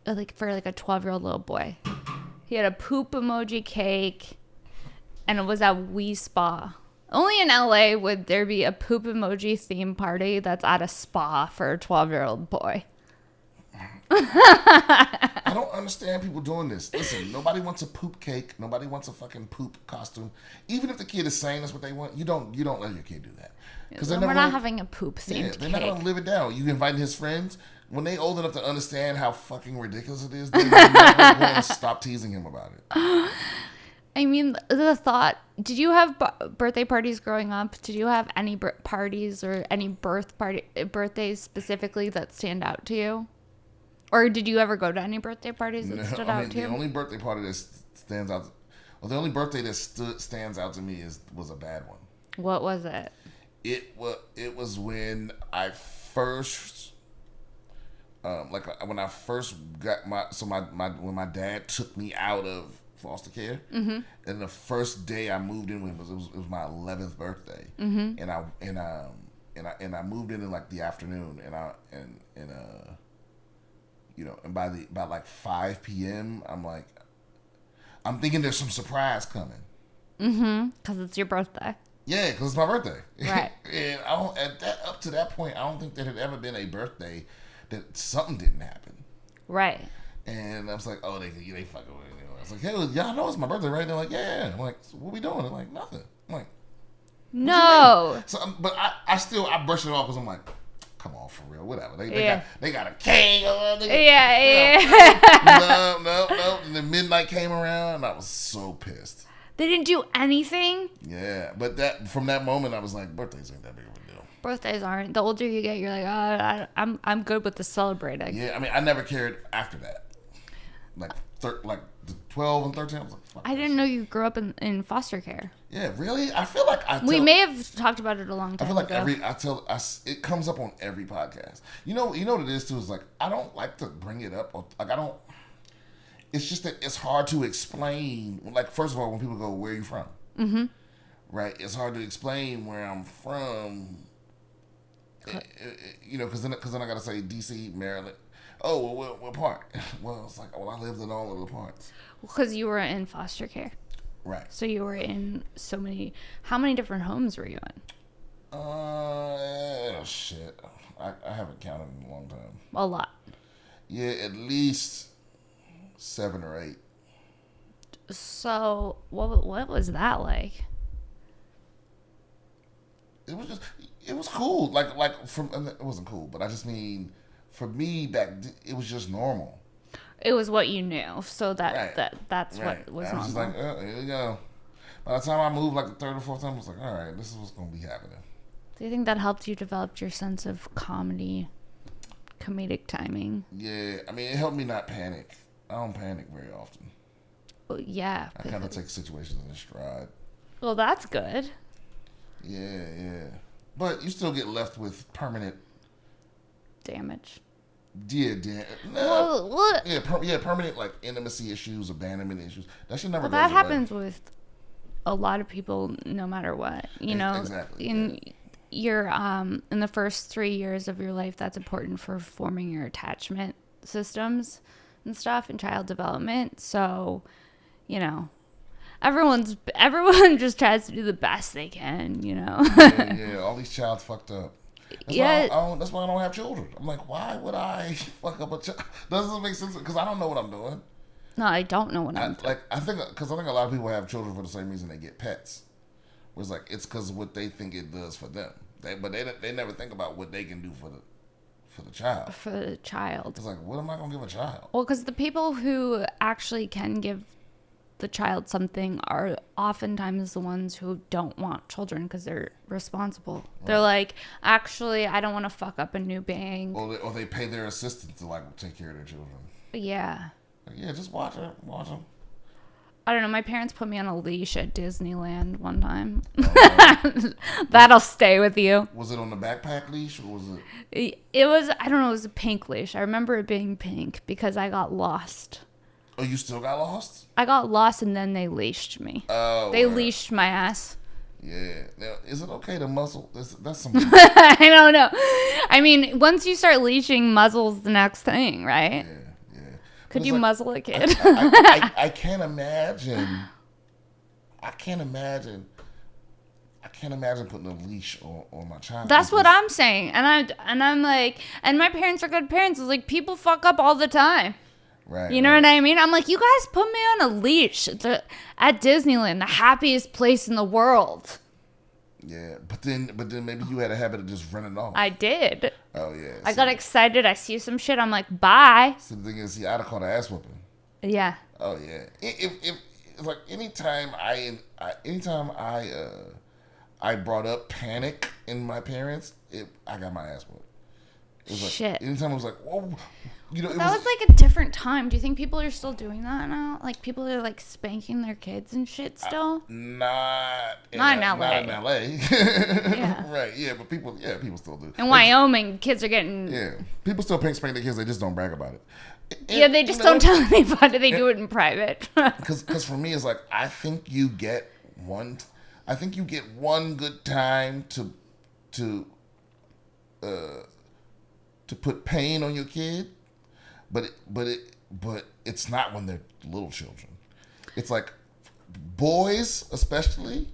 12-year-old little boy. He had a poop emoji cake, and it was at We Spa. Only in LA would there be a poop emoji theme party that's at a spa for a 12-year-old boy. I don't understand people doing this. Listen, nobody wants a poop cake. Nobody wants a fucking poop costume. Even if the kid is saying that's what they want, you don't let your kid do that. Because we're not having a poop themed cake. They're not gonna live it down. You inviting his friends when they old enough to understand how fucking ridiculous it is. They're never going to stop teasing him about it. I mean, the thought. Did you have birthday parties growing up? Did you have any parties or any birthdays specifically that stand out to you? Or did you ever go to any birthday parties that stood out to you? The only birthday party that stands out, the only birthday that stands out to me was a bad one. What was it? It was when I first, when I first got when my dad took me out of foster care, and the first day I moved in with him it was my 11th birthday, and I moved in like the afternoon, and by like 5 p.m. I'm thinking there's some surprise coming. Because it's your birthday. Yeah, because it's my birthday. Right. And up to that point, I don't think there had ever been a birthday that something didn't happen. Right. And I was like, oh, they fucking with me. I was like, hey, y'all know it's my birthday, right? And they're like, yeah. I'm like, so what we doing? They're like, nothing. I'm like, no. So, but I brush it off because I'm like, come on, for real, whatever. They got a cake. No. And then midnight came around, and I was so pissed. They didn't do anything? Yeah, but from that moment, I was like, birthdays ain't that big of a deal. Birthdays aren't. The older you get, you're like, oh, I'm good with the celebrating. Yeah, I mean, I never cared after that. Like the 12 and 13, I was like, fuck. I didn't know you grew up in foster care. Yeah, really? I feel like we may have talked about it a long time ago. I feel like it comes up on every podcast. You know what it is too, is like, I don't like to bring it up. It's just that it's hard to explain. Like, first of all, when people go, where are you from? Mm-hmm. Right? It's hard to explain where I'm from. Because then I got to say D.C., Maryland. Oh, well, what part? Well, it's like, I lived in all of the parts. Because you were in foster care. Right. So you were in how many different homes were you in? Shit. I haven't counted in a long time. A lot. Yeah, at least 7 or 8. So, what was that like? It was cool. It wasn't cool, but I just mean, for me it was just normal. It was what you knew, so that's right. What was normal. I was just like, here we go. By the time I moved, like the 3rd or 4th time, I was like, all right, this is what's going to be happening. Do you think that helped you develop your sense of comedic timing? Yeah, I mean, it helped me not panic. I don't panic very often. Well, yeah. I kind of take situations in stride. Well, that's good. Yeah. But you still get left with permanent damage. Yeah, permanent like intimacy issues, abandonment issues. That should never. Well, that happens with a lot of people, no matter what. You know, exactly. And you're in the first 3 years of your life, that's important for forming your attachment systems and stuff in child development. So, you know, everyone just tries to do the best they can, you know. Yeah, all these child's fucked up. That's that's why I don't have children. I'm like, why would I fuck up a child? Doesn't make sense because I don't know what I'm doing. No, I don't know what I'm doing. I think a lot of people have children for the same reason they get pets. Where it's like it's because of what they think it does for them. They never think about what they can do for the child. For the child. It's like, what am I gonna give a child? Well, because the people who actually can give the child something are oftentimes the ones who don't want children because they're responsible. Right. They're like, actually, I don't want to fuck up a new bank. Or they pay their assistant to like take care of their children. Yeah. Like, yeah, just watch them. I don't know. My parents put me on a leash at Disneyland one time. That'll stay with you. Was it on the backpack leash or was it? It was, I don't know, it was a pink leash. I remember it being pink because I got lost. Oh, you still got lost? I got lost and then they leashed me. Oh. They leashed my ass. Yeah. Now, is it okay to muzzle? That's some. I don't know. I mean, once you start leashing, muzzle's the next thing, right? Yeah. Could you muzzle a kid? I can't imagine. I can't imagine putting a leash on my child. That's what I'm saying, and I'm like, and my parents are good parents. It's like people fuck up all the time. Right. You know what I mean? I'm like, you guys put me on a leash at Disneyland, the happiest place in the world. Yeah, but then maybe you had a habit of just running off. I did. Oh yeah. I got excited. I see some shit. I'm like, bye. So the thing is, I'd have called an ass whooping. Yeah. Oh yeah. If like anytime I brought up panic in my parents, I got my ass whooped. It was like, shit. Anytime I was like, whoa. You know, that was like a different time. Do you think people are still doing that now? Like people are like spanking their kids and shit still? Not in LA. Not in LA. Yeah. Right. Yeah, but people still do. In Wyoming, kids are getting. Yeah. People still spank their kids. They just don't brag about it. Yeah, they just don't tell anybody. They do it in private. Because for me, it's like I think you get one good time to put pain on your kid. But it's not when they're little children. It's like boys, especially,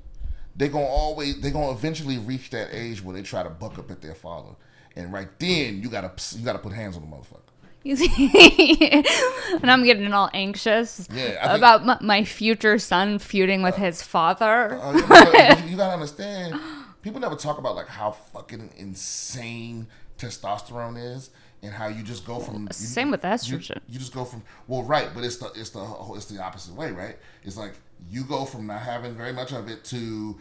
they're gonna eventually reach that age where they try to buck up at their father, and right then you gotta put hands on the motherfucker. You see, and I'm getting all anxious about my future son feuding with his father. You gotta understand, people never talk about like how fucking insane testosterone is. And how you just go from same with estrogen. You just go from right, but it's the opposite way, right? It's like you go from not having very much of it to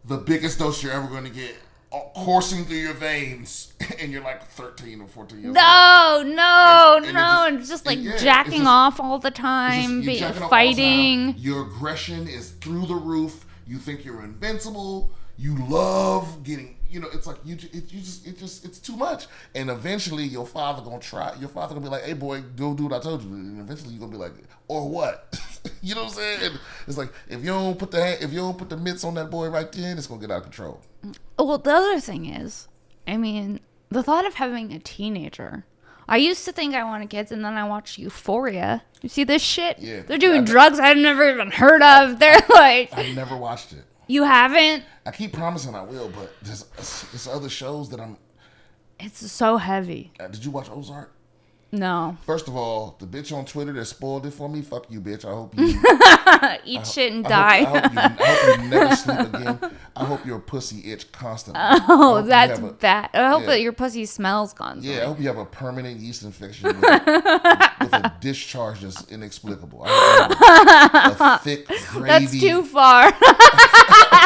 the biggest dose you're ever going to get coursing through your veins, and you're like 13 or 14 years old. And it's just like jacking off all the time, fighting. Your aggression is through the roof. You think you're invincible. You love getting. It's like it's too much, and eventually your father gonna be like, "Hey boy, go do what I told you," and eventually you're gonna be like, "Or what?" You know what I'm saying? It's like if you don't put the mitts on that boy right then, it's gonna get out of control. Well, the other thing is, I mean, the thought of having a teenager. I used to think I wanted kids, and then I watched Euphoria. You see this shit? Yeah, they're doing drugs I've never even heard of. They're like, I've never watched it. You haven't? I keep promising I will, but there's other shows that I'm. It's so heavy. Did you watch Ozark? No. First of all, the bitch on Twitter that spoiled it for me, fuck you, bitch. I hope you eat shit and die. I hope you never sleep again. I hope your pussy itch constantly. Oh, that's bad. I hope that your pussy smells constantly. Yeah, I hope you have a permanent yeast infection with a discharge that's inexplicable. I hope a thick gravy. That's too far.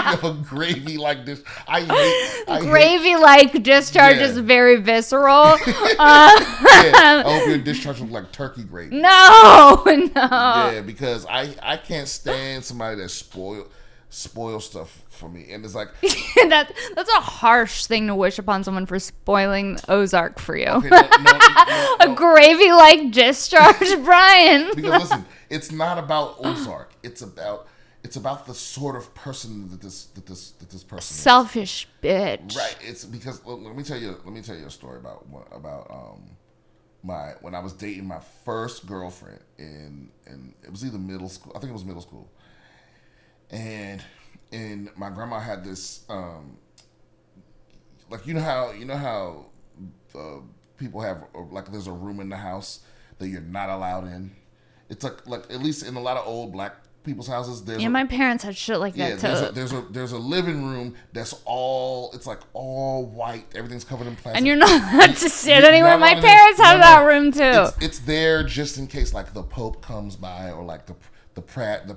A gravy like this. Gravy like discharge is very visceral. I hope your discharge looks like turkey gravy. No. Yeah, because I can't stand somebody that spoil stuff for me, and it's like that's a harsh thing to wish upon someone for spoiling Ozark for you. Okay, no. A gravy like discharge, Brian. Because listen, it's not about Ozark. It's about it's about the sort of person that this person is. Selfish bitch. Right. It's because let me tell you a story about my when I was dating my first girlfriend in it was either middle school. I think it was middle school. And my grandma had this like you know how people have like there's a room in the house that you're not allowed in. It's like at least in a lot of old black people's houses. My parents had shit like that too. There's a living room that's all white. Everything's covered in plastic. And you're not allowed to sit anywhere. My parents have that room too. It's there just in case like the Pope comes by or like the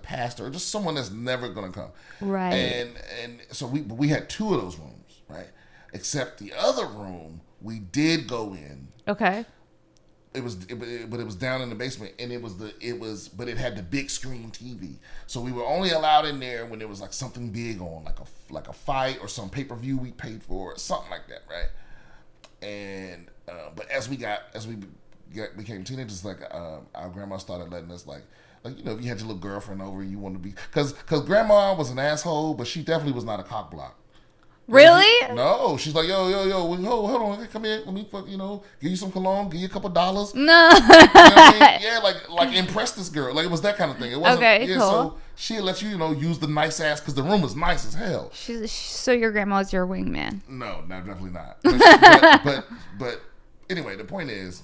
pastor or just someone that's never gonna come. Right. And so we had two of those rooms, right? Except the other room we did go in. Okay. But it was down in the basement, and but it had the big screen TV. So we were only allowed in there when there was like something big on, like a fight or some pay-per-view we paid for, or something like that, right? And but as we became teenagers, like our grandma started letting us like if you had your little girlfriend over, you wanted to be because grandma was an asshole, but she definitely was not a cock block. Really? No, she's like, yo, hold on, come here, let me give you some cologne, give you a couple dollars. No. You know what I mean? Yeah, like impress this girl, like it was that kind of thing. It wasn't. Okay, yeah, cool. So she'd let you, use the nice ass because the room was nice as hell. So your grandma's your wingman? No, definitely not. But anyway, the point is,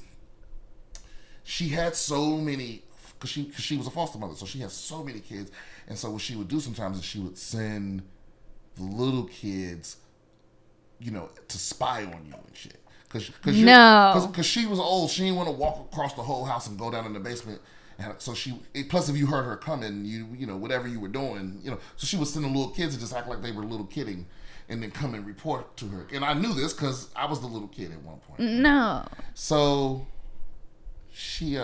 she had so many because she was a foster mother, so she had so many kids, and so what she would do sometimes is she would send the little kids, to spy on you and shit. Because she was old. She didn't want to walk across the whole house and go down in the basement. And so plus if you heard her coming, whatever you were doing, so she was sending little kids to just act like they were little kidding and then come and report to her. And I knew this because I was the little kid at one point. No. So she,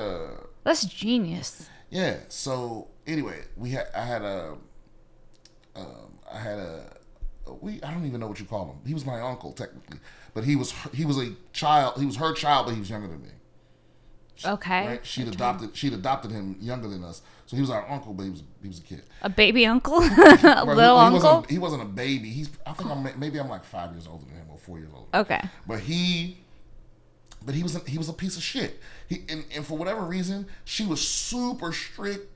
that's genius. Yeah. So anyway, I don't even know what you call him. He was my uncle technically, but he was a child. He was her child, but he was younger than me. Okay. Right? She'd adopted him younger than us, so he was our uncle, but he was a kid. A baby uncle, little uncle. He wasn't a baby. I think I'm like 5 years older than him or 4 years older. Okay. But he was a piece of shit. And for whatever reason, she was super strict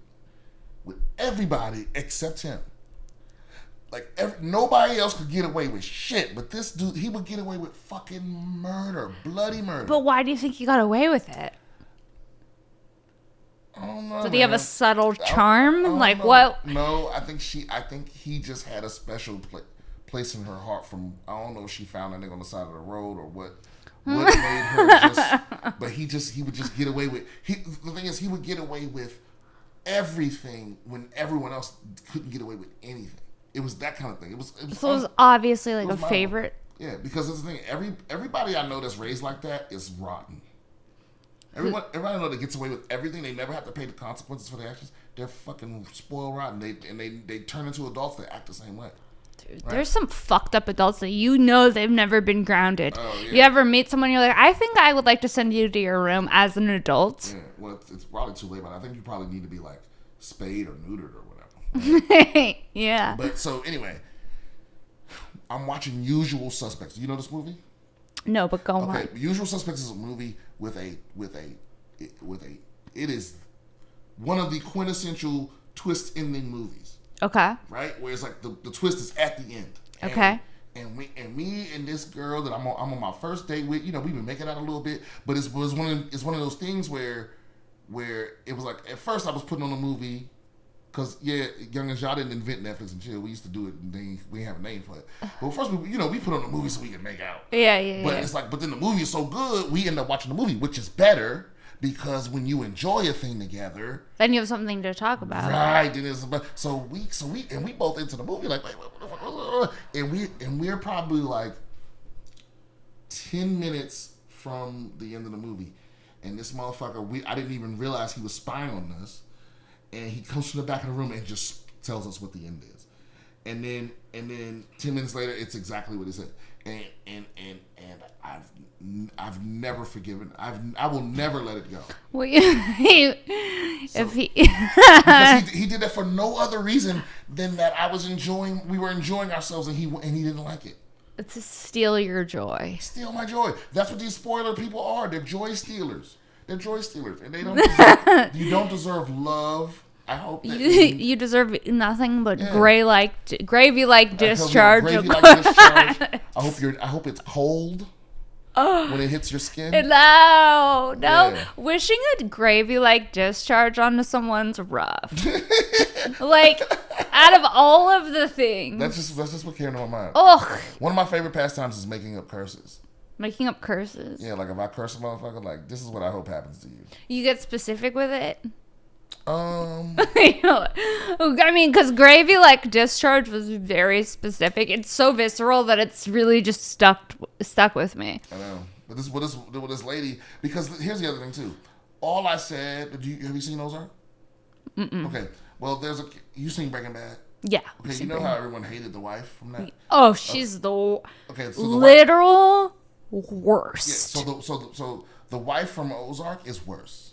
with everybody except him. Like nobody else could get away with shit, but this dude, he would get away with fucking murder, bloody murder. But why do you think he got away with it? I don't know. Did he have a subtle charm? What? No, I think he just had a special place in her heart from, I don't know if she found that nigga on the side of the road or what made her just, but he would just get away with, the thing is, he would get away with everything when everyone else couldn't get away with anything. It was that kind of thing. It was obviously like a favorite. Yeah, because that's the thing. Everybody I know that's raised like that is rotten. Everybody I know that gets away with everything. They never have to pay the consequences for their actions. They're fucking spoiled rotten. They turn into adults that act the same way. Dude, right? There's some fucked up adults that they've never been grounded. Oh, yeah. You ever meet someone you're like, I think I would like to send you to your room as an adult? Yeah, well, it's probably too late, but I think you probably need to be like spayed or neutered or whatever. Yeah. But so anyway, I'm watching Usual Suspects. You know this movie? No, but go on. Okay, Usual Suspects is a movie it is one of the quintessential twist ending movies. Okay. Right? Where it's like the twist is at the end. Okay. And me and this girl that I'm on my first date with, we've been making out a little bit, but it's one of those things where it was like at first I was putting on a movie. Because, young as y'all didn't invent Netflix and chill. We used to do it, and we didn't have a name for it. But first, we put on a movie so we can make out. Yeah. But it's like, but then the movie is so good, we end up watching the movie, which is better because when you enjoy a thing together, then you have something to talk about. Right. Then it's so we both into the movie like, wait, what the fuck? And we're probably like 10 minutes from the end of the movie, and this motherfucker, I didn't even realize he was spying on us. And he comes from the back of the room and just tells us what the end is. and then 10 minutes later, it's exactly what he said. And I've never forgiven. I will never let it go. Well, Because he did that for no other reason than that we were enjoying ourselves, and he didn't like it. To steal your joy. Steal my joy. That's what these spoiler people are. They're joy stealers. And they don't deserve, you don't deserve love. I hope that you deserve nothing but gravy-like discharge. Gravy-like discharge. I hope it's cold when it hits your skin. No. Yeah. Wishing a gravy-like discharge onto someone's rough. Like, out of all of the things. That's just what came to my mind. Ugh. One of my favorite pastimes is making up curses. Making up curses? Yeah, like if I curse a motherfucker, like, this is what I hope happens to you. You get specific with it? I mean, because gravy-like discharge was very specific. It's so visceral that it's really just stuck with me. I know. But this with this lady, because here's the other thing, too. All I said, have you seen Ozark? Mm-mm. Okay. Well, you seen Breaking Bad? Yeah. Okay, you know how everyone hated the wife from that? Oh, she's the so literal worst. Yeah, so the wife from Ozark is worse.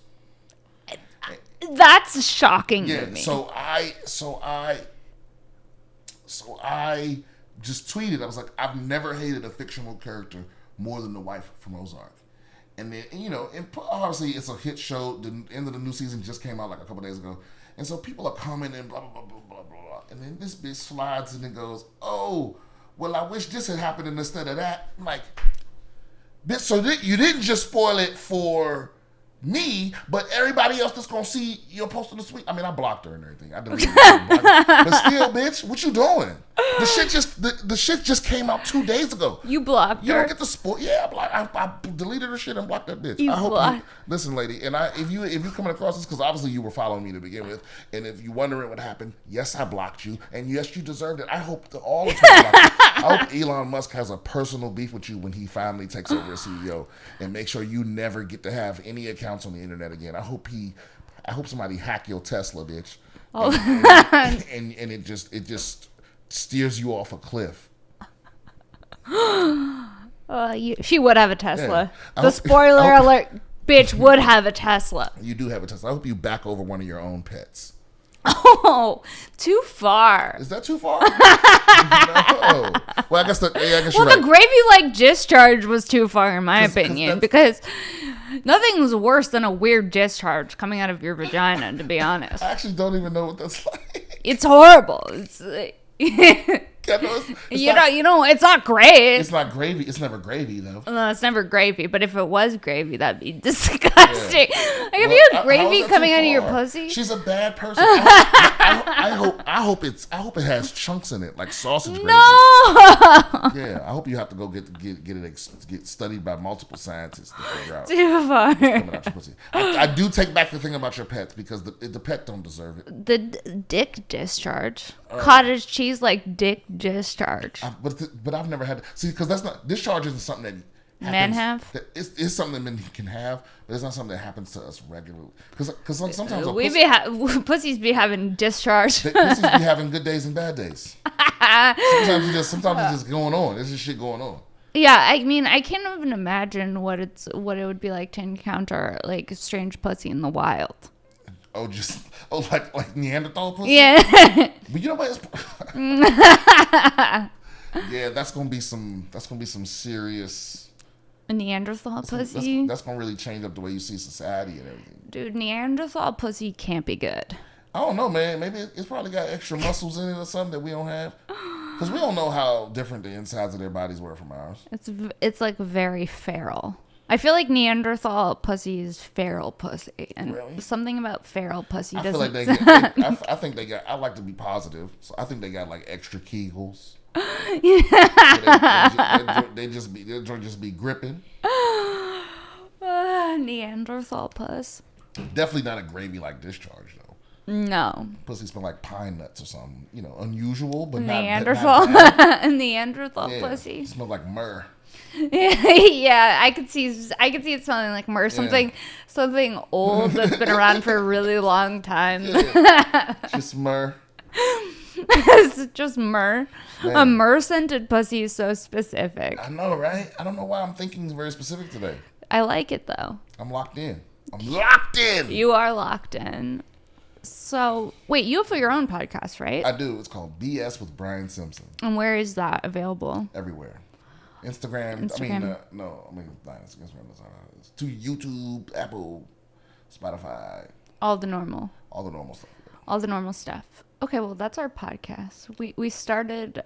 That's shocking to me. So I just tweeted. I was like, I've never hated a fictional character more than the wife from Ozark. And then, obviously it's a hit show. The end of the new season just came out like a couple days ago. And so people are commenting, blah, blah, blah, blah, blah, blah. And then this bitch slides and it goes, oh, well, I wish this had happened instead of that. I'm like, bitch, so you didn't just spoil it for me, but everybody else that's gonna see your post in the suite. I mean, I blocked her and everything. I deleted her, but still, bitch, what you doing? The shit just came out 2 days ago. You blocked her. You don't get the spoil. Yeah, I deleted her shit and blocked that bitch. Listen, lady, and if you coming across this, because obviously you were following me to begin with, and if you wondering what happened, yes, I blocked you, and yes, you deserved it. I hope that all of you blocked you. I hope Elon Musk has a personal beef with you when he finally takes over as CEO, and make sure you never get to have any accounts on the internet again. I hope somebody hack your Tesla, bitch. Oh. And it just steers you off a cliff. She would have a Tesla. Yeah. Spoiler alert, bitch would have a Tesla. You do have a Tesla. I hope you back over one of your own pets. Oh, too far. Is that too far? No. Well, I guess you're right. The gravy-like discharge was too far, in my opinion, because nothing's worse than a weird discharge coming out of your vagina, to be honest. I actually don't even know what that's like. It's horrible. It's it's not great. It's not gravy. It's never gravy, though. No, it's never gravy. But if it was gravy, that'd be disgusting. Yeah. Like, if you had gravy coming out of your pussy, she's a bad person. I hope it has chunks in it, like sausage gravy. Yeah, I hope you have to go get studied by multiple scientists to figure out. Too far. Coming out your pussy. I do take back the thing about your pets, because the pet don't deserve it. The dick discharge, cottage cheese like dick discharge. But I've never had because discharge isn't something that men have. It's something that men can have, but it's not something that happens to us regularly. Because sometimes pussies be having discharge. Pussies be having good days and bad days. Sometimes it's just going on. There's just shit going on. Yeah, I mean, I can't even imagine what it would be like to encounter like strange pussy in the wild. Like Neanderthal pussy? Yeah. But you know what? Yeah, that's gonna be some serious Neanderthal pussy. That's gonna really change up the way you see society and everything. Dude, Neanderthal pussy can't be good. I don't know, man. Maybe it's probably got extra muscles in it or something that we don't have. Because we don't know how different the insides of their bodies were from ours. It's like very feral. I feel like Neanderthal pussy is feral pussy, and really? Something about feral pussy doesn't. I think they got. I like to be positive, so I think they got like extra Kegels. Yeah. They just be gripping. Neanderthal puss. Definitely not a gravy like discharge though. No. Pussy smell like pine nuts or something. Unusual, but Neanderthal. not bad. Neanderthal pussy. It smells like myrrh. Yeah, I could see it smelling like myrrh. Something old that's been around for a really long time. Yeah. Just myrrh. It's just myrrh. Man. A myrrh-scented pussy is so specific. I know, right? I don't know why I'm thinking very specific today. I like it, though. I'm locked in. I'm locked in. You are locked in. So, wait, you have your own podcast, right? I do. It's called BS with Brian Simpson. And where is that available? Everywhere. Instagram. Not Instagram. It's to YouTube, Apple, Spotify. All the normal. All the normal stuff. Yeah. All the normal stuff. Okay, well, that's our podcast. We started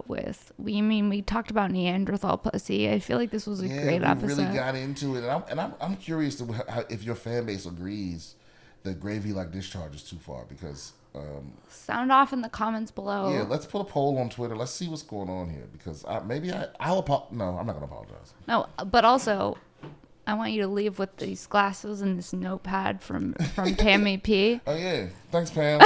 we talked about Neanderthal pussy. I feel like this was a great episode. We really got into it, and I'm curious to if your fan base agrees that gravy like discharge is too far, because sound off in the comments below. Yeah, let's put a poll on Twitter. Let's see what's going on here, because I'll no, I'm not gonna apologize. No, but also, I want you to leave with these glasses and this notepad from Tammy P. Oh yeah, thanks Pam.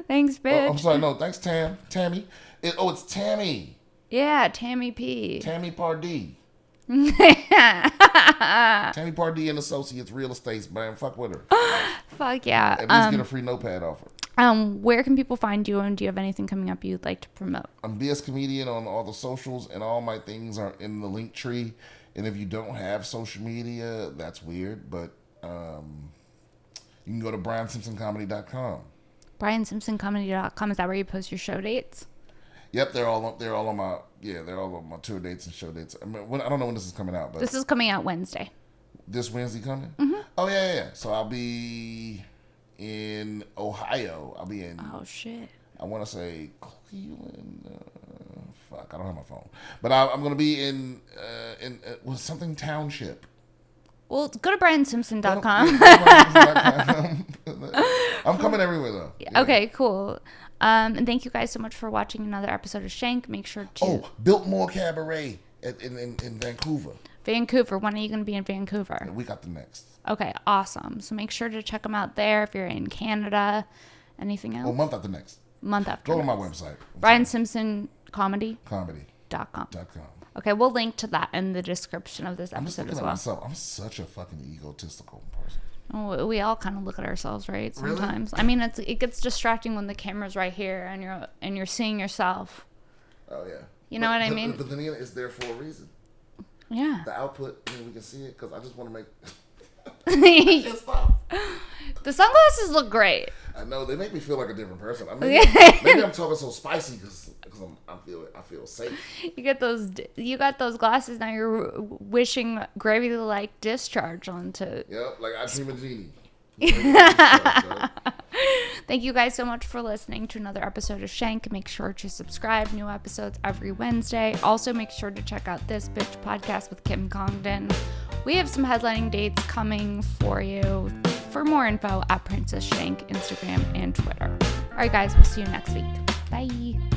Thanks, bitch. Oh, I'm sorry, no, thanks Tammy. It's Tammy. Yeah, Tammy P. Tammy Pardee. Tammy Pardee and Associates Real Estate, man. Fuck with her. Fuck yeah. At least get a free notepad offer. Where can people find you, and do you have anything coming up you'd like to promote? I'm BS Comedian on all the socials, and all my things are in the link tree. And if you don't have social media, that's weird, but you can go to BrianSimpsonComedy.com. BrianSimpsonComedy.com, is that where you post your show dates? Yep, they're all on my tour dates and show dates. I mean, I don't know when this is coming out, but this is coming out Wednesday. This Wednesday coming? Mm-hmm. Oh yeah. So I'll be in Ohio. I'll be in. Oh shit. I want to say Cleveland. Fuck, I don't have my phone, but I'm gonna be in something township. Well, go to BrianSimpson.com. I'm coming everywhere though. Yeah. Okay, cool. And thank you guys so much for watching another episode of Shank. Make sure to Biltmore Cabaret in Vancouver. Vancouver. When are you going to be in Vancouver? We got the next. Okay, awesome. So make sure to check them out there if you're in Canada. Anything else? Month after next. Month after. Go to my website. BrianSimpsonComedy.com. Okay, we'll link to that in the description of this episode as well. Myself. I'm such a fucking egotistical person. Oh, we all kind of look at ourselves, right? Sometimes. Really? I mean, it gets distracting when the camera's right here and you're seeing yourself. Oh yeah. You know what I mean? But then again, it's there for a reason. Yeah. The output, we can see it, because I just want to make. I can't stop. The sunglasses look great. I know, they make me feel like a different person. I mean, maybe I'm talking so spicy because I feel safe. You got those glasses, now you're wishing gravy like discharge onto. Yep, like I dream a genie. Thank you guys so much for listening to another episode of Shank. Make sure to subscribe. New episodes every Wednesday. Also, make sure to check out This Bitch podcast with Kim Congdon. We have some headlining dates coming for you. For more info, at Princess Shank, Instagram and Twitter. All right, guys, we'll see you next week. Bye.